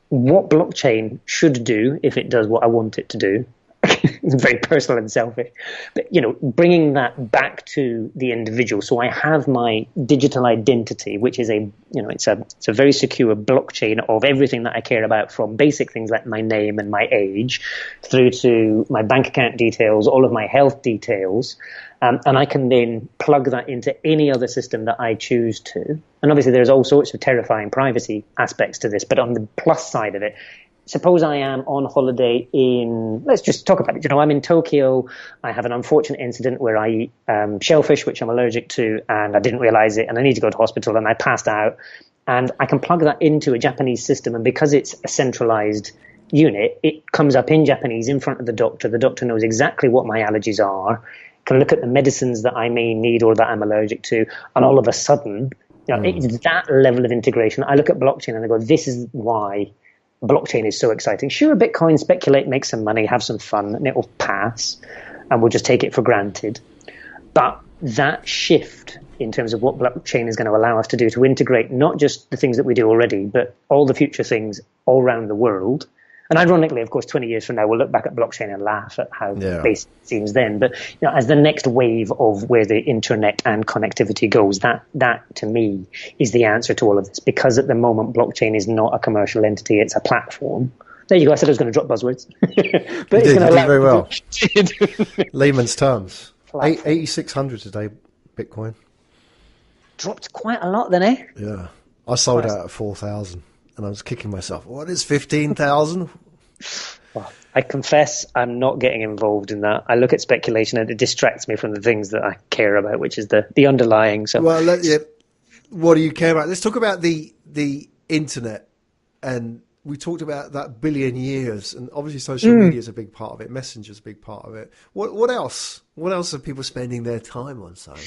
What blockchain should do, if it does what I want it to do, it's very personal and selfish, but bringing that back to the individual. So I have my digital identity, which is it's a very secure blockchain of everything that I care about, from basic things like my name and my age, through to my bank account details, all of my health details. And I can then plug that into any other system that I choose to. And obviously there's all sorts of terrifying privacy aspects to this. But on the plus side of it, suppose I am on holiday let's just talk about it. I'm in Tokyo. I have an unfortunate incident where I eat shellfish, which I'm allergic to, and I didn't realize it, and I need to go to hospital, and I passed out. And I can plug that into a Japanese system, and because it's a centralized unit, it comes up in Japanese in front of the doctor. The doctor knows exactly what my allergies are, can look at the medicines that I may need or that I'm allergic to, and all of a sudden, it's that level of integration. I look at blockchain and I go, this is why blockchain is so exciting. Sure, Bitcoin, speculate, make some money, have some fun, and it will pass, and we'll just take it for granted. But that shift in terms of what blockchain is going to allow us to do, to integrate not just the things that we do already, but all the future things all around the world, And ironically, of course, 20 years from now, we'll look back at blockchain and laugh at how basic it seems then. But as the next wave of where the internet and connectivity goes, that to me is the answer to all of this. Because at the moment, blockchain is not a commercial entity; it's a platform. There you go. I said I was going to drop buzzwords, but you did very well. Do Layman's terms. 8,600 today, Bitcoin. Dropped quite a lot then, eh? Yeah, I sold out at 4,000. And I was kicking myself. What is 15,000? Well, I confess I'm not getting involved in that. I look at speculation and it distracts me from the things that I care about, which is the underlying. So, well, what do you care about? Let's talk about the internet. And we talked about that billion years, and obviously social media is a big part of it. Messenger's a big part of it. What else? What else are people spending their time on, Simon?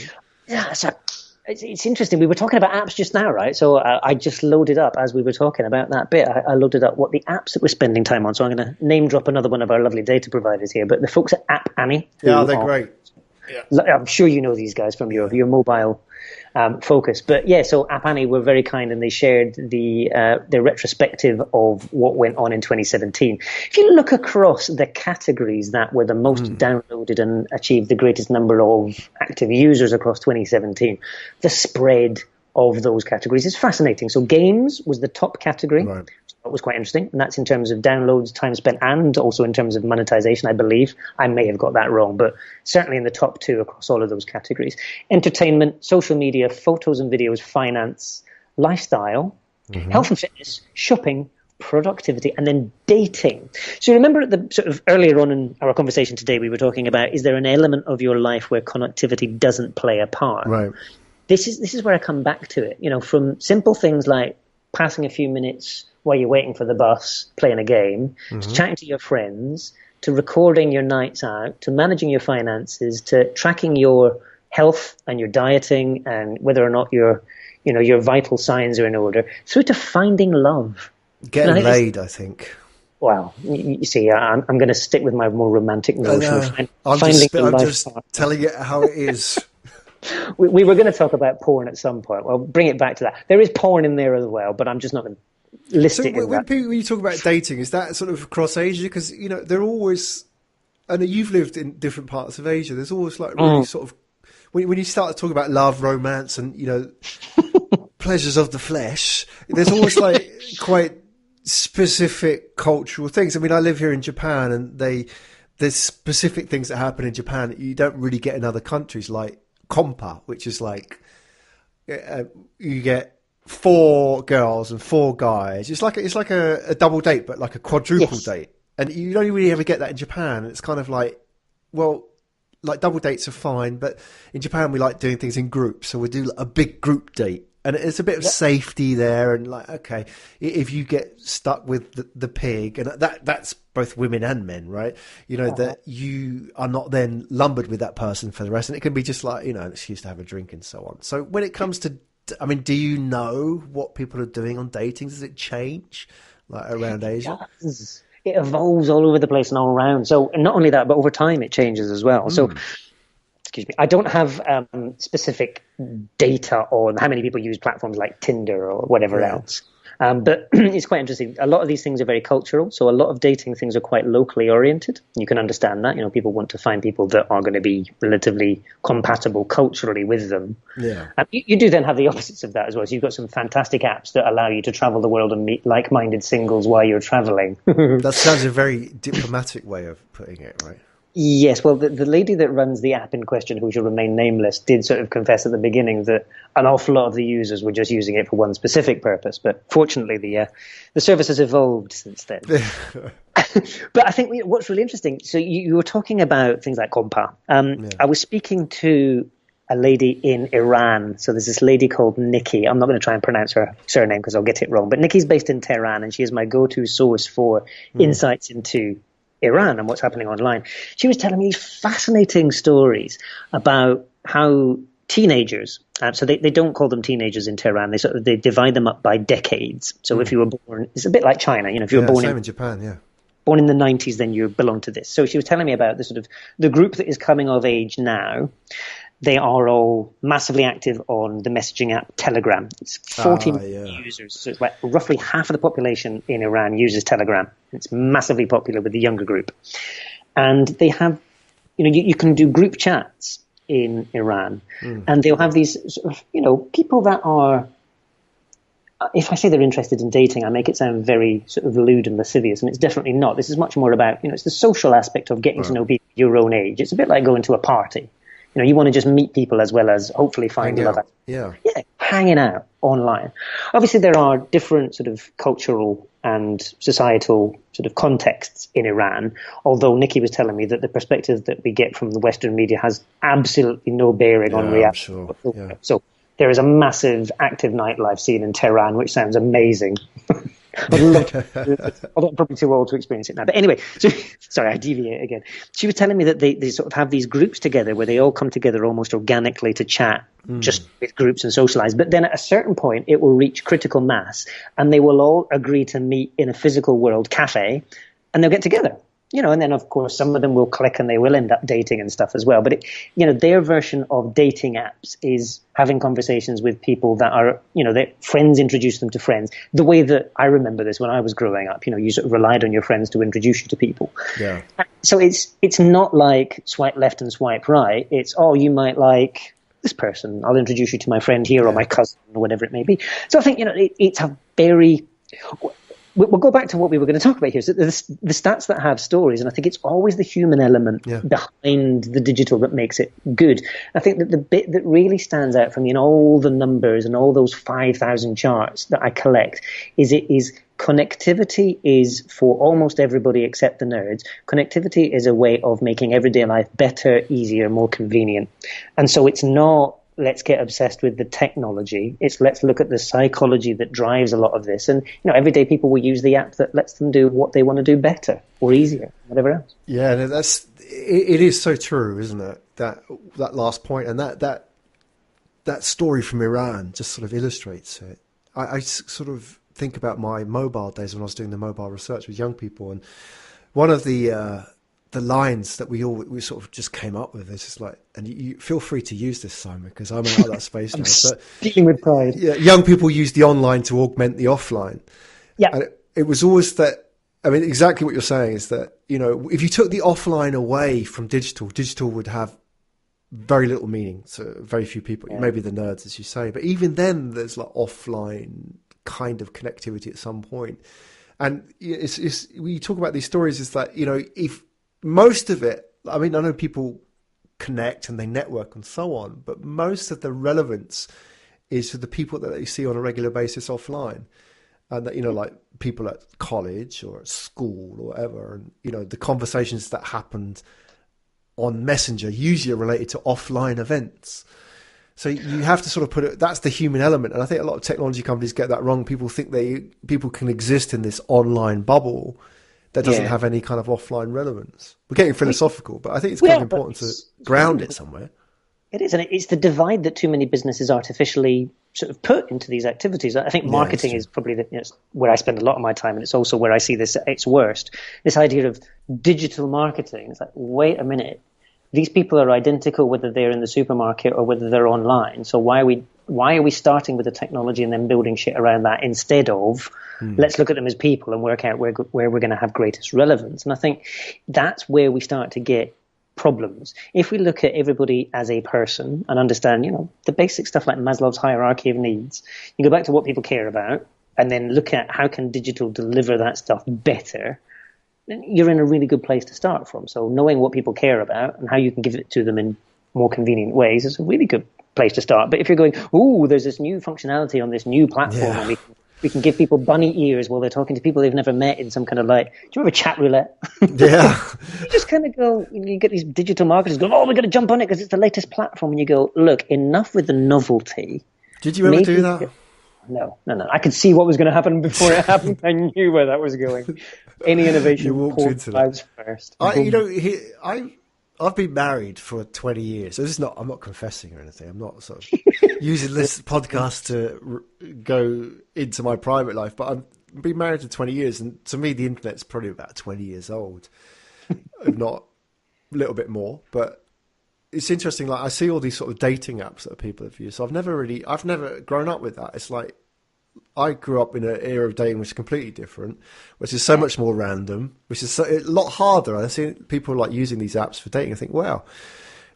Yeah, so it's interesting. We were talking about apps just now, right? So I just loaded up as we were talking about that bit. I loaded up what the apps that we're spending time on. So I'm going to name drop another one of our lovely data providers here. But the folks at App Annie. Yeah, they're great. Yeah. I'm sure you know these guys from your mobile focus. But yeah, so App Annie were very kind and they shared the retrospective of what went on in 2017. If you look across the categories that were the most downloaded and achieved the greatest number of active users across 2017, the spread of those categories is fascinating. So games was the top category. Right. That was quite interesting, and that's in terms of downloads, time spent, and also in terms of monetization, I believe. I may have got that wrong, but certainly in the top two across all of those categories. Entertainment, social media, photos and videos, finance, lifestyle, health and fitness, shopping, productivity, and then dating. So remember at the sort of earlier on in our conversation today, we were talking about, is there an element of your life where connectivity doesn't play a part? Right. This is where I come back to it, from simple things like passing a few minutes while you're waiting for the bus, playing a game, to chatting to your friends, to recording your nights out, to managing your finances, to tracking your health and your dieting and whether or not your vital signs are in order, through to finding love. Getting laid, I think. Well, you see, I'm going to stick with my more romantic notion. I'm just telling it how it is. We were going to talk about porn at some point. Well, bring it back to that. There is porn in there as well, but I'm just not going to list it. When you talk about dating, is that sort of across Asia? Because they're always, and you've lived in different parts of Asia. There's always like really sort of when you start to talk about love, romance, and pleasures of the flesh. There's always like quite specific cultural things. I mean, I live here in Japan, and there's specific things that happen in Japan that you don't really get in other countries, like compa, which is like you get 4 girls and 4 guys. It's like a double date, but like a quadruple date. And you don't really ever get that in Japan. It's kind of like, well, like double dates are fine, but in Japan we like doing things in groups. So we do a big group date, and it's a bit of safety there. And like, okay, if you get stuck with the pig, and that's both women and men, right? That you are not then lumbered with that person for the rest. And it can be just like, an excuse to have a drink and so on. So when it comes to, I mean, do you know what people are doing on dating? Does it change like around Asia? It evolves all over the place and all around. So not only that, but over time it changes as well. So, excuse me, I don't have specific data on how many people use platforms like Tinder or whatever else. But it's quite interesting. A lot of these things are very cultural. So a lot of dating things are quite locally oriented. You can understand that. People want to find people that are going to be relatively compatible culturally with them. Yeah. You do then have the opposites of that as well. So you've got some fantastic apps that allow you to travel the world and meet like-minded singles while you're traveling. That sounds a very diplomatic way of putting it, right? Yes, well, the lady that runs the app in question, who shall remain nameless, did sort of confess at the beginning that an awful lot of the users were just using it for one specific purpose. But fortunately, the service has evolved since then. But I think what's really interesting, so you were talking about things like compa. I was speaking to a lady in Iran. So there's this lady called Nikki. I'm not going to try and pronounce her surname because I'll get it wrong. But Nikki's based in Tehran, and she is my go-to source for insights into Iran and what's happening online. She was telling me these fascinating stories about how teenagers, so they don't call them teenagers in Tehran, they divide them up by decades. So if you were born, it's a bit like China, if you were born in Japan, born in the 90s, then you belong to this. So she was telling me about the the group that is coming of age now, they are all massively active on the messaging app Telegram. It's 14 million users, so it's like roughly half of the population in Iran uses Telegram. It's massively popular with the younger group. And they have, you can do group chats in Iran, and they'll have these sort of, people that are, if I say they're interested in dating, I make it sound very sort of lewd and lascivious, and it's definitely not. This is much more about, it's the social aspect of getting to know people your own age. It's a bit like going to a party. You want to just meet people as well as hopefully find love. Yeah, hanging out online. Obviously, there are different sort of cultural and societal sort of contexts in Iran, although Nikki was telling me that the perspective that we get from the Western media has absolutely no bearing on reality. Sure. Yeah. So there is a massive active nightlife scene in Tehran, which sounds amazing. Although I'm probably too old to experience it now. But anyway, sorry, I deviate again. She was telling me that they sort of have these groups together where they all come together almost organically to chat just with groups and socialize. But then at a certain point, it will reach critical mass and they will all agree to meet in a physical world cafe and they'll get together. And then, of course, some of them will click and they will end up dating and stuff as well. But, their version of dating apps is having conversations with people that are, their friends introduce them to friends. The way that I remember this when I was growing up, you sort of relied on your friends to introduce you to people. Yeah. So it's not like swipe left and swipe right. It's, you might like this person. I'll introduce you to my friend here or my cousin or whatever it may be. So I think, it's a very... We'll go back to what we were going to talk about here. So the stats that have stories, and I think it's always the human element behind the digital that makes it good. I think that the bit that really stands out for me in all the numbers and all those 5,000 charts that I collect is connectivity is for almost everybody except the nerds. Connectivity is a way of making everyday life better, easier, more convenient. And so it's not, let's get obsessed with the technology. It's let's look at the psychology that drives a lot of this. And, everyday people will use the app that lets them do what they want to do better or easier, whatever else. Yeah, it is so true, isn't it? That last point and that story from Iran just sort of illustrates it. I sort of think about my mobile days when I was doing the mobile research with young people, and one of the lines that we sort of just came up with is just like, and you feel free to use this, Simon, because I'm out of that space now. But speaking with pride. Yeah, young people use the online to augment the offline. Yeah, and it was always that. I mean, exactly what you're saying is that if you took the offline away from digital would have very little meaning to very few people. Maybe the nerds, as you say, but even then, there's like offline kind of connectivity at some point. And it's when you talk about these stories, is that if most of it, I mean, I know people connect and they network and so on, but most of the relevance is to the people that they see on a regular basis offline. And that, like people at college or at school or whatever. And, the conversations that happened on Messenger usually are related to offline events. So you have to sort of put it, that's the human element. And I think a lot of technology companies get that wrong. People think people can exist in this online bubble that doesn't have any kind of offline relevance. We're getting philosophical, but I think it's kind of important to ground it somewhere. It is, and it's the divide that too many businesses artificially sort of put into these activities. I think marketing is probably where I spend a lot of my time, and it's also where I see this at its worst. This idea of digital marketing. It's like, wait a minute, these people are identical whether they're in the supermarket or whether they're online. So why are we starting with the technology and then building shit around that instead of let's look at them as people and work out where we're going to have greatest relevance? And I think that's where we start to get problems. If we look at everybody as a person and understand, the basic stuff like Maslow's hierarchy of needs, you go back to what people care about and then look at how can digital deliver that stuff better, then you're in a really good place to start from. So knowing what people care about and how you can give it to them in more convenient ways is a really good place to start. But if you're going, there's this new functionality on this new platform and we can give people bunny ears while they're talking to people they've never met in some kind of do you remember chat roulette? Yeah. You just kind of go, you get these digital marketers going, we're going to jump on it because it's the latest platform. And you go, look, enough with the novelty. Did you ever do that? No. I could see what was going to happen before it happened. I knew where that was going. Any innovation, you walked into that first. I've been married for 20 years. So I'm not confessing or anything. I'm not sort of using this podcast to go into my private life, but I've been married for 20 years. And to me, the internet's probably about 20 years old, if not a little bit more. But it's interesting. Like I see all these sort of dating apps that people have used. So I've never grown up with that. It's like I grew up in an era of dating which is completely different, which is so much more random, which is a lot harder. I see people like using these apps for dating. I think, wow,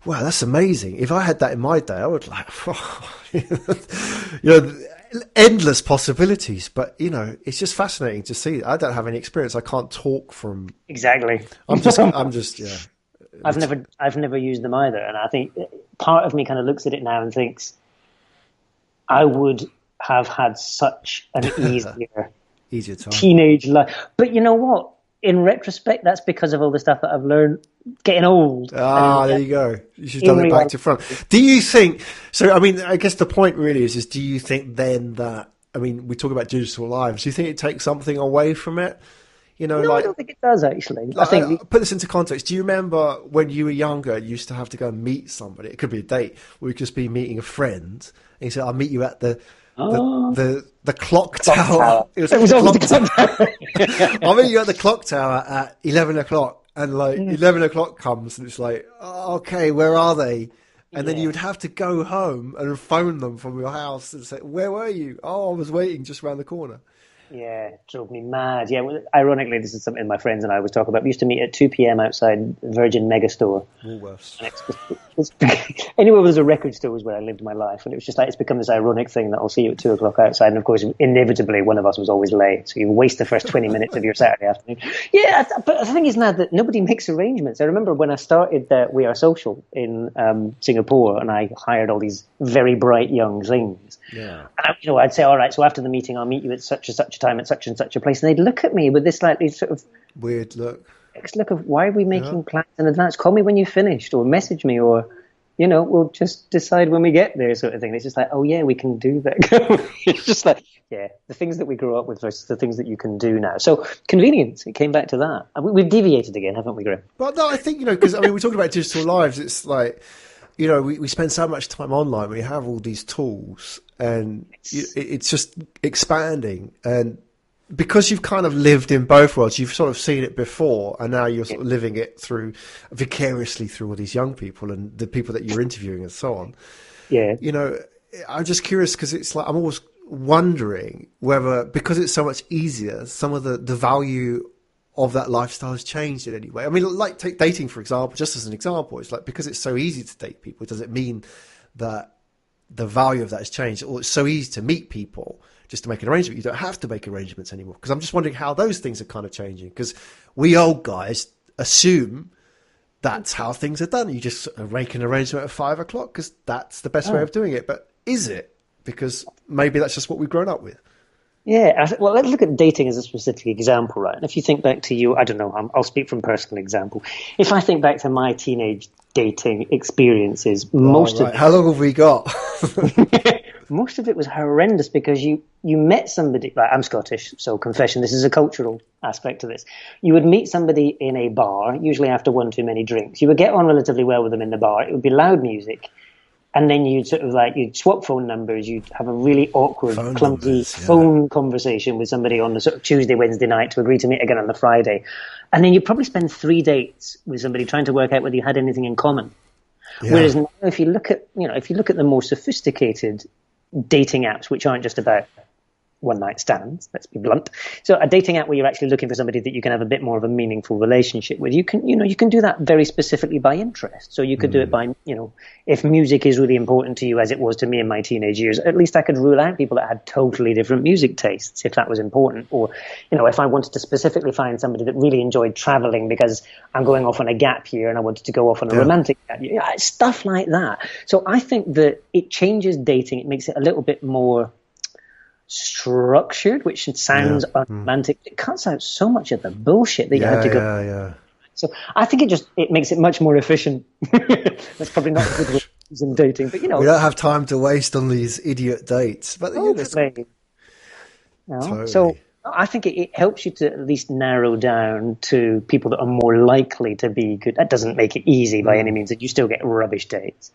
that's amazing. If I had that in my day, I would like, endless possibilities. But it's just fascinating to see. I don't have any experience. I can't talk from exactly. I'm just yeah. I've never used them either, and I think part of me kind of looks at it now and thinks I would have had such an easier time. Teenage life. But you know what? In retrospect, that's because of all the stuff that I've learned getting old. There you go. You should have done it back to front. Do you think, so I mean, I guess the point really is do you think then that, I mean, we talk about digital lives, do you think it takes something away from it? No, I don't think it does, actually. I think put this into context. Do you remember when you were younger, you used to have to go and meet somebody? It could be a date, or you could just be meeting a friend. And you said, I'll meet you at the clock tower. It was always the clock tower. I'll meet you at the clock tower at 11 o'clock. And 11 o'clock comes and it's like, okay, where are they? And then you would have to go home and phone them from your house and say, where were you? Oh, I was waiting just around the corner. Yeah, it drove me mad. Yeah, well, ironically, this is something my friends and I always talk about. We used to meet at 2 p.m. outside Virgin Megastore. Woolworths. Anywhere where there's a record store was where I lived my life. And it was just like, it's become this ironic thing that I'll see you at 2 o'clock outside. And of course, inevitably, one of us was always late. So you waste the first 20 minutes of your Saturday afternoon. Yeah, but the thing is now that nobody makes arrangements. I remember when I started We Are Social in Singapore, and I hired all these very bright young things. Yeah. And I'd say, all right, so after the meeting, I'll meet you at such and such a time at such and such a place. And they'd look at me with this slightly sort of weird look of, why are we making plans in advance? Call me when you've finished, or message me, or, we'll just decide when we get there, sort of thing. It's just like, oh yeah, we can do that. It's just like, yeah, the things that we grew up with versus the things that you can do now. So convenience, it came back to that. We've deviated again, haven't we, Graham? But no, I think, because I mean, we talk about digital lives. It's like, we spend so much time online. We have all these tools, and it's just expanding. And because you've kind of lived in both worlds, you've sort of seen it before, and now you're sort of living it vicariously through all these young people and the people that you're interviewing and so on. Yeah. I'm just curious because it's like I'm always wondering whether, because it's so much easier, some of the value of that lifestyle has changed in any way. I mean, like take dating, for example, just as an example. It's like, because it's so easy to date people, does it mean that the value of that has changed? Or it's so easy to meet people just to make an arrangement. You don't have to make arrangements anymore. Because I'm just wondering how those things are kind of changing. Because we old guys assume that's how things are done. You just make an arrangement at 5 o'clock because that's the best way of doing it. But is it? Because maybe that's just what we've grown up with. Yeah, well, let's look at dating as a specific example, right? And if you think back to you, I don't know, I'll speak from personal example. If I think back to my teenage dating experiences, most of it... How long have we got? Most of it was horrendous because you met somebody... Like, I'm Scottish, so confession, this is a cultural aspect to this. You would meet somebody in a bar, usually after one too many drinks. You would get on relatively well with them in the bar. It would be loud music. And then you'd you'd swap phone numbers. You'd have a really awkward, clumsy phone conversation with somebody on the sort of Tuesday, Wednesday night to agree to meet again on the Friday. And then you'd probably spend 3 dates with somebody trying to work out whether you had anything in common. Yeah. Whereas now, if you look at the more sophisticated dating apps, which aren't just about one night stands, let's be blunt. So a dating app where you're actually looking for somebody that you can have a bit more of a meaningful relationship with, you can do that very specifically by interest. So you could do it by, if music is really important to you, as it was to me in my teenage years, at least I could rule out people that had totally different music tastes if that was important. Or, if I wanted to specifically find somebody that really enjoyed traveling because I'm going off on a gap year and I wanted to go off on a romantic gap year, stuff like that. So I think that it changes dating. It makes it a little bit more structured, which sounds unromantic. It cuts out so much of the bullshit that you have to go. Yeah. So I think it makes it much more efficient. That's probably not a good way in dating, but we don't have time to waste on these idiot dates. But totally. So I think it helps you to at least narrow down to people that are more likely to be good. That doesn't make it easy by any means, and you still get rubbish dates,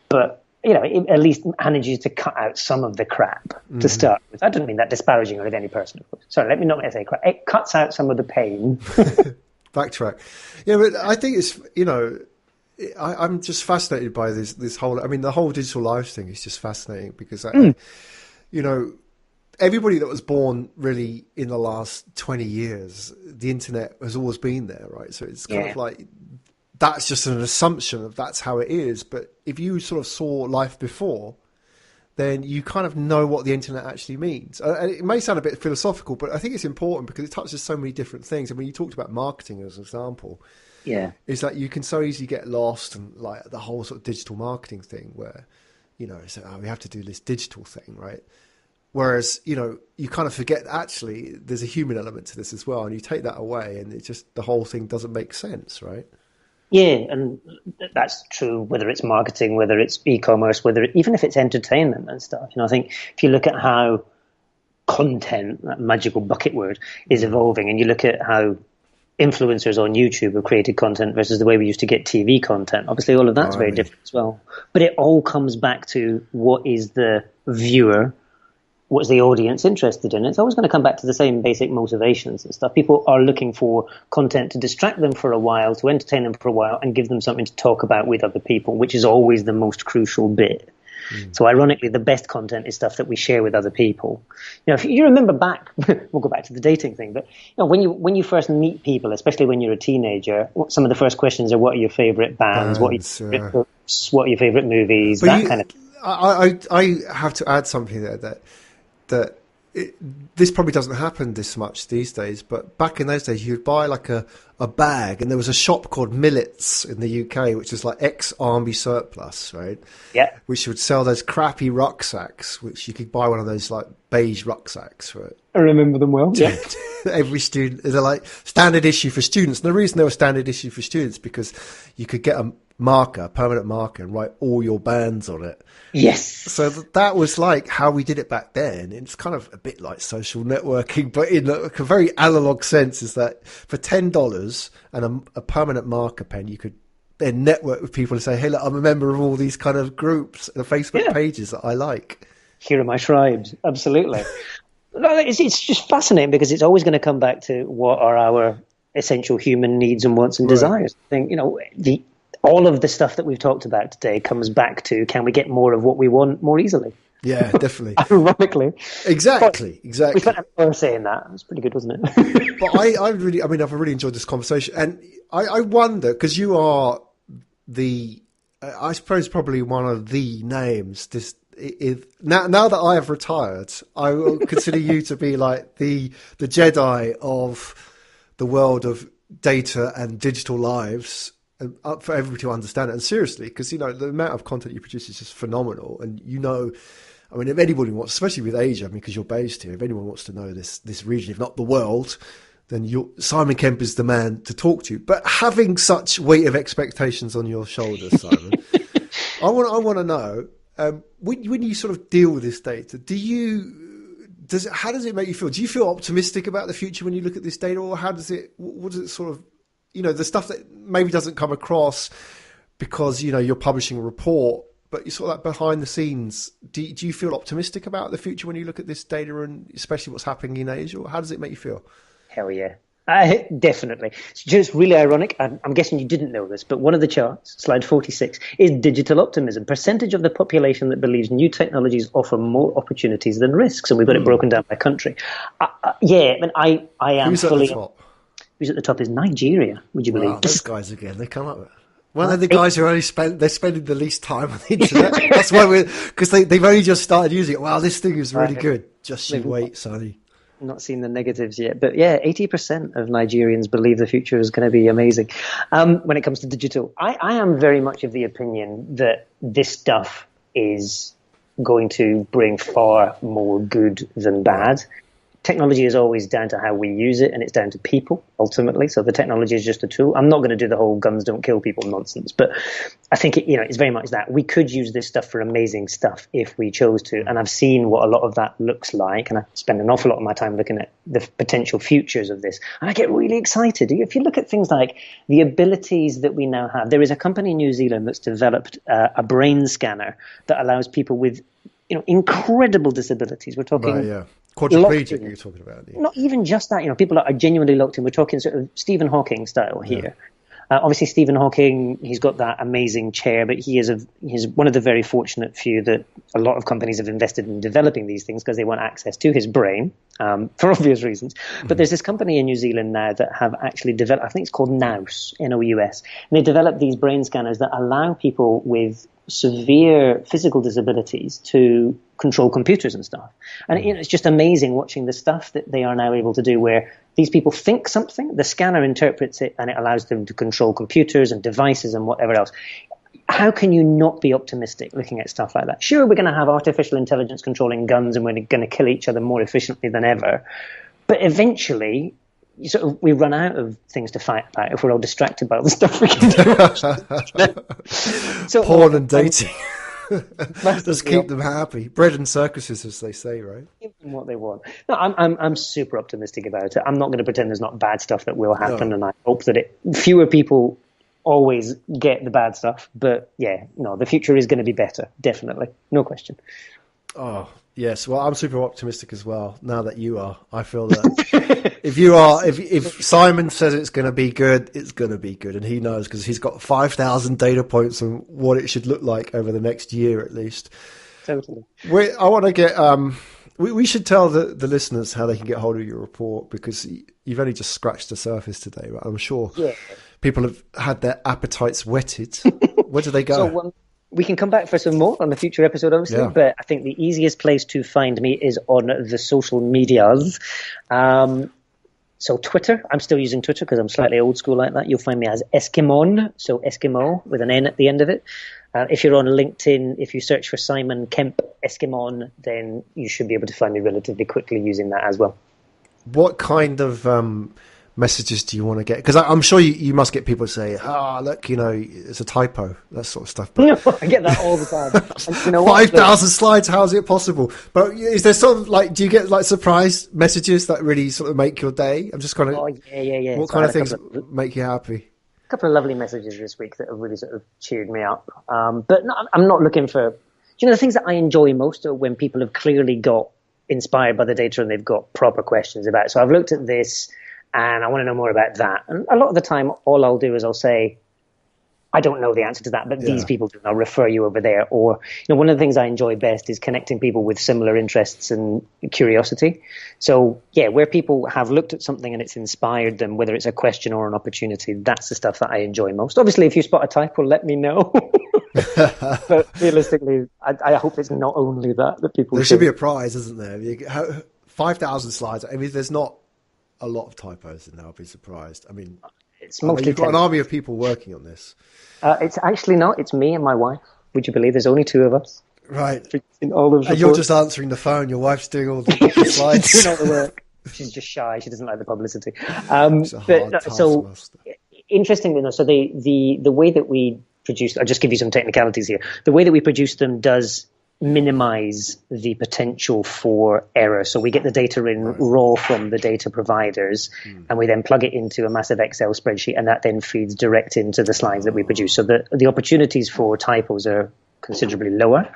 but it at least manages to cut out some of the crap to start with. I don't mean that disparagingly of any person, of course. Sorry, let me not say crap. It cuts out some of the pain. Backtrack. Yeah, but I think it's, I'm just fascinated by this whole. I mean, the whole digital lives thing is just fascinating because you know, everybody that was born really in the last 20 years, the internet has always been there, right? So it's kind of like that's just an assumption of that's how it is. But if you sort of saw life before, then you kind of know what the internet actually means. And it may sound a bit philosophical, but I think it's important because it touches so many different things. I mean, you talked about marketing as an example. Yeah. Is that you can so easily get lost and like the whole sort of digital marketing thing where, you know, it's we have to do this digital thing, right? Whereas, you know, you kind of forget actually there's a human element to this as well. And you take that away and it just, the whole thing doesn't make sense, right? Yeah, and that's true whether it's marketing, whether it's e-commerce, even if it's entertainment and stuff. You know, I think if you look at how content, that magical bucket word, is evolving, and you look at how influencers on YouTube have created content versus the way we used to get TV content, obviously all of that's very different as well. But it all comes back to what is the viewer, what's the audience interested in. It's always going to come back to the same basic motivations and stuff. People are looking for content to distract them for a while, to entertain them for a while, and give them something to talk about with other people, which is always the most crucial bit. So ironically, the best content is stuff that we share with other people. You know, if you remember back, we'll go back to the dating thing, but you know, when you first meet people, especially when you're a teenager, some of the first questions are, what are your favorite bands? What are your favorite books? What are your favorite movies? But that kind of thing. I have to add something there that this probably doesn't happen this much these days, but back in those days, you'd buy like a bag, and there was a shop called Millets in the UK, which is like ex-army surplus, right? Yeah. Which would sell those crappy rucksacks, which you could buy one of those like beige rucksacks, right? I remember them well. Yeah. Every student, they're like standard issue for students. And the reason they were standard issue for students because you could get a permanent marker, and write all your bands on it. Yes. So that was like how we did it back then. It's kind of a bit like social networking, but in a very analog sense, is that for $10 and a permanent marker pen, you could then network with people and say, hey, look, I'm a member of all these kind of groups and Facebook pages that I like. Here are my tribes. Absolutely. No, it's just fascinating because it's always going to come back to what are our essential human needs and wants and desires. I think, you know, all of the stuff that we've talked about today comes back to, can we get more of what we want more easily? Yeah, definitely. Ironically. Exactly. We spent an hour saying that. It was pretty good, wasn't it? But I've really enjoyed this conversation. And I wonder, because you are I suppose probably one of the names, now that I have retired, I will consider you to be like the Jedi of the world of data and digital lives, and up for everybody to understand it. And seriously, because, you know, the amount of content you produce is just phenomenal. And, you know, I mean, if anybody wants, especially with Asia, I mean, because you're based here, if anyone wants to know this region, if not the world, then Simon Kemp is the man to talk to. But having such weight of expectations on your shoulders, Simon, I want to know, when you sort of deal with this data, how does it make you feel? Do you feel optimistic about the future when you look at this data, or what does it sort of, you know, the stuff that maybe doesn't come across because, you know, you're publishing a report, but you sort of like behind the scenes, do you feel optimistic about the future when you look at this data, and especially what's happening in Asia? Or how does it make you feel? Hell yeah. Definitely. It's just really ironic. I'm guessing you didn't know this, but one of the charts, slide 46, is digital optimism, percentage of the population that believes new technologies offer more opportunities than risks. And we've got it broken down by country. I am Who's fully... at the top? Who's at the top is Nigeria, would you believe? Wow, those guys again, they come up with it. Well, they're the guys who they're spending the least time on the internet. That's why because they've only just started using it. Wow, this thing is really good. Just you wait, Sonny. Not seen the negatives yet, but yeah, 80% of Nigerians believe the future is going to be amazing. When it comes to digital, I am very much of the opinion that this stuff is going to bring far more good than bad. Technology is always down to how we use it, and it's down to people ultimately. So the technology is just a tool. I'm not going to do the whole guns don't kill people nonsense, but I think it's very much that we could use this stuff for amazing stuff if we chose to. And I've seen what a lot of that looks like, and I spend an awful lot of my time looking at the potential futures of this, and I get really excited. If you look at things like the abilities that we now have, there is a company in New Zealand that's developed a brain scanner that allows people with incredible disabilities. We're talking quadriplegic you're talking about. Yeah. Not even just that, people that are genuinely locked in. We're talking sort of Stephen Hawking style here. Obviously, Stephen Hawking, he's got that amazing chair, but he's one of the very fortunate few that a lot of companies have invested in developing these things because they want access to his brain for obvious reasons. But there's this company in New Zealand now that have actually developed, I think it's called NOUS, N-O-U-S, and they developed these brain scanners that allow people with severe physical disabilities to control computers and stuff. And it's just amazing watching the stuff that they are now able to do where these people think something, the scanner interprets it, and it allows them to control computers and devices and whatever else. How can you not be optimistic looking at stuff like that? Sure, we're going to have artificial intelligence controlling guns and we're going to kill each other more efficiently than ever. But eventually, we run out of things to fight about if we're all distracted by all the stuff we can do. Porn and dating. Just keep them happy. Bread and circuses, as they say, right? Give them what they want. No, I'm super optimistic about it. I'm not going to pretend there's not bad stuff that will happen, and I hope that fewer people always get the bad stuff. But yeah, no, the future is going to be better, definitely, no question. Oh, yes. Well, I'm super optimistic as well. Now that you are, I feel that if Simon says it's going to be good, it's going to be good, and he knows because he's got 5,000 data points on what it should look like over the next year at least. Totally. I want to get. We should tell the listeners how they can get hold of your report because you've only just scratched the surface today, but I'm sure people have had their appetites whetted. Where do they go? So, we can come back for some more on the future episode, obviously, but I think the easiest place to find me is on the social medias. So Twitter, I'm still using Twitter because I'm slightly old school like that. You'll find me as Eskimon, so Eskimo with an N at the end of it. If you're on LinkedIn, if you search for Simon Kemp Eskimon, then you should be able to find me relatively quickly using that as well. What kind of messages do you want to get? Because I'm sure you must get people say, look, it's a typo, that sort of stuff. But I get that all the time. And 5,000 slides, how is it possible? But is there sort of do you get surprise messages that really sort of make your day? I'm just kind of, what kind of things make you happy? A couple of lovely messages this week that have really sort of cheered me up. But no, I'm not looking for, the things that I enjoy most are when people have clearly got inspired by the data and they've got proper questions about it. So I've looked at this, and I want to know more about that. And a lot of the time, all I'll do is I'll say, I don't know the answer to that, but these people do. And I'll refer you over there. Or, one of the things I enjoy best is connecting people with similar interests and curiosity. So, where people have looked at something and it's inspired them, whether it's a question or an opportunity, that's the stuff that I enjoy most. Obviously, if you spot a typo, let me know. But realistically, I hope it's not only that people There should be a prize, isn't there? 5,000 slides. I mean, there's not a lot of typos in there. I'll be surprised. I mean, it's mostly you've got an army of people working on this. It's actually not. It's me and my wife. Would you believe there's only two of us? Right. In all those and you're just answering the phone. Your wife's doing all the slides. She's doing all the work. She's just shy. She doesn't like the publicity. Interestingly, so the way that we produce, I'll just give you some technicalities here. The way that we produce them does minimize the potential for error. So we get the data in raw from the data providers, and we then plug it into a massive Excel spreadsheet, and that then feeds direct into the slides that we produce. So the opportunities for typos are considerably lower.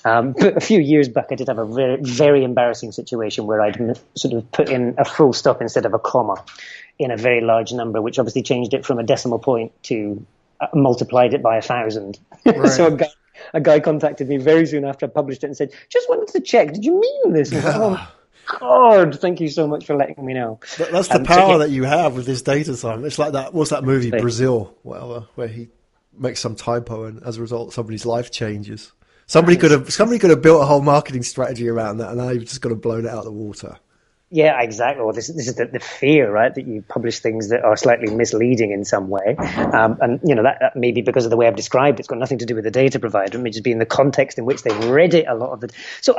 But a few years back, I did have a very, very embarrassing situation where I'd sort of put in a full stop instead of a comma in a very large number, which obviously changed it from a decimal point to multiplied it by 1,000. Right. So a guy contacted me very soon after I published it and said, just wanted to check, did you mean this? And I said, oh, God, thank you so much for letting me know. That's the power that you have with this data, Simon. It's like that, what's that movie, Brazil, whatever, where he makes some typo and as a result somebody's life changes. Somebody could have built a whole marketing strategy around that, and now you've just got to blow it out of the water. Yeah, exactly. Well, this is the fear, right? That you publish things that are slightly misleading in some way. And, that may be because of the way I've described it. It's got nothing to do with the data provider. It may just be in the context in which they've read it a lot of it. So,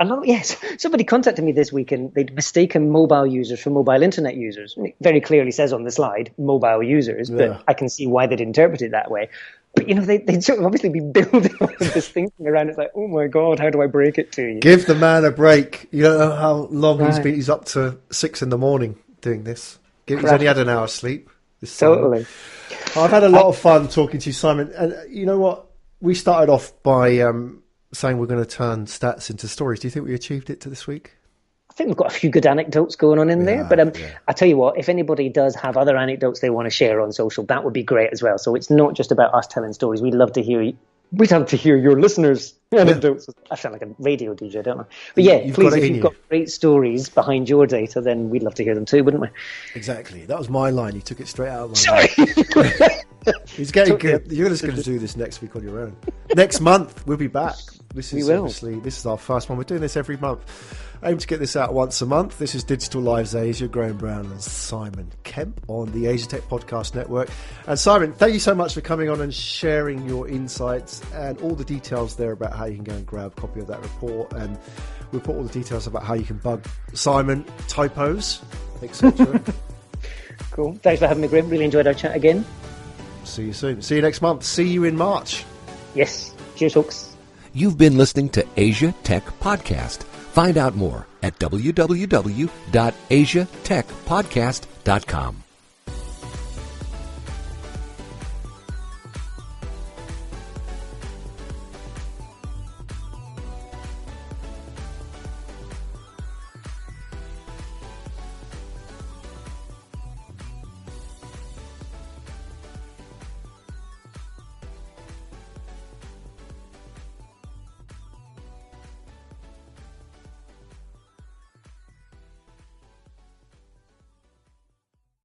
somebody contacted me this week and they'd mistaken mobile users for mobile internet users. It very clearly says on the slide, mobile users, but I can see why they'd interpret it that way. But, they'd sort of obviously be building all of this thinking around. It's like, oh, my God, how do I break it to you? Give the man a break. You don't know how long he's up to 6 a.m. doing this. He's only had an hour's sleep. Totally. I've had a lot of fun talking to you, Simon. And you know what? We started off by saying we're going to turn stats into stories. Do you think we achieved it this week? I think we've got a few good anecdotes going on in there. But I tell you what, if anybody does have other anecdotes they want to share on social, that would be great as well. So it's not just about us telling stories. We'd love to hear your listeners' anecdotes. I sound like a radio DJ, don't I? But yeah, please, if you've got great stories behind your data, then we'd love to hear them too, wouldn't we? Exactly. That was my line. You took it straight out of my Sorry. He's getting good. You're just going to do this next week on your own. Next month, we'll be back. This is our first one. We're doing this every month. Aim to get this out once a month. This is Digital Lives Asia, Graham Brown and Simon Kemp on the Asia Tech Podcast Network. And Simon, thank you so much for coming on and sharing your insights and all the details there about how you can go and grab a copy of that report. And we'll put all the details about how you can bug Simon, typos, etc. Cool. Thanks for having me, Graham. Really enjoyed our chat again. See you soon. See you next month. See you in March. Yes. Cheers, folks. You've been listening to Asia Tech Podcast. Find out more at www.asiatechpodcast.com.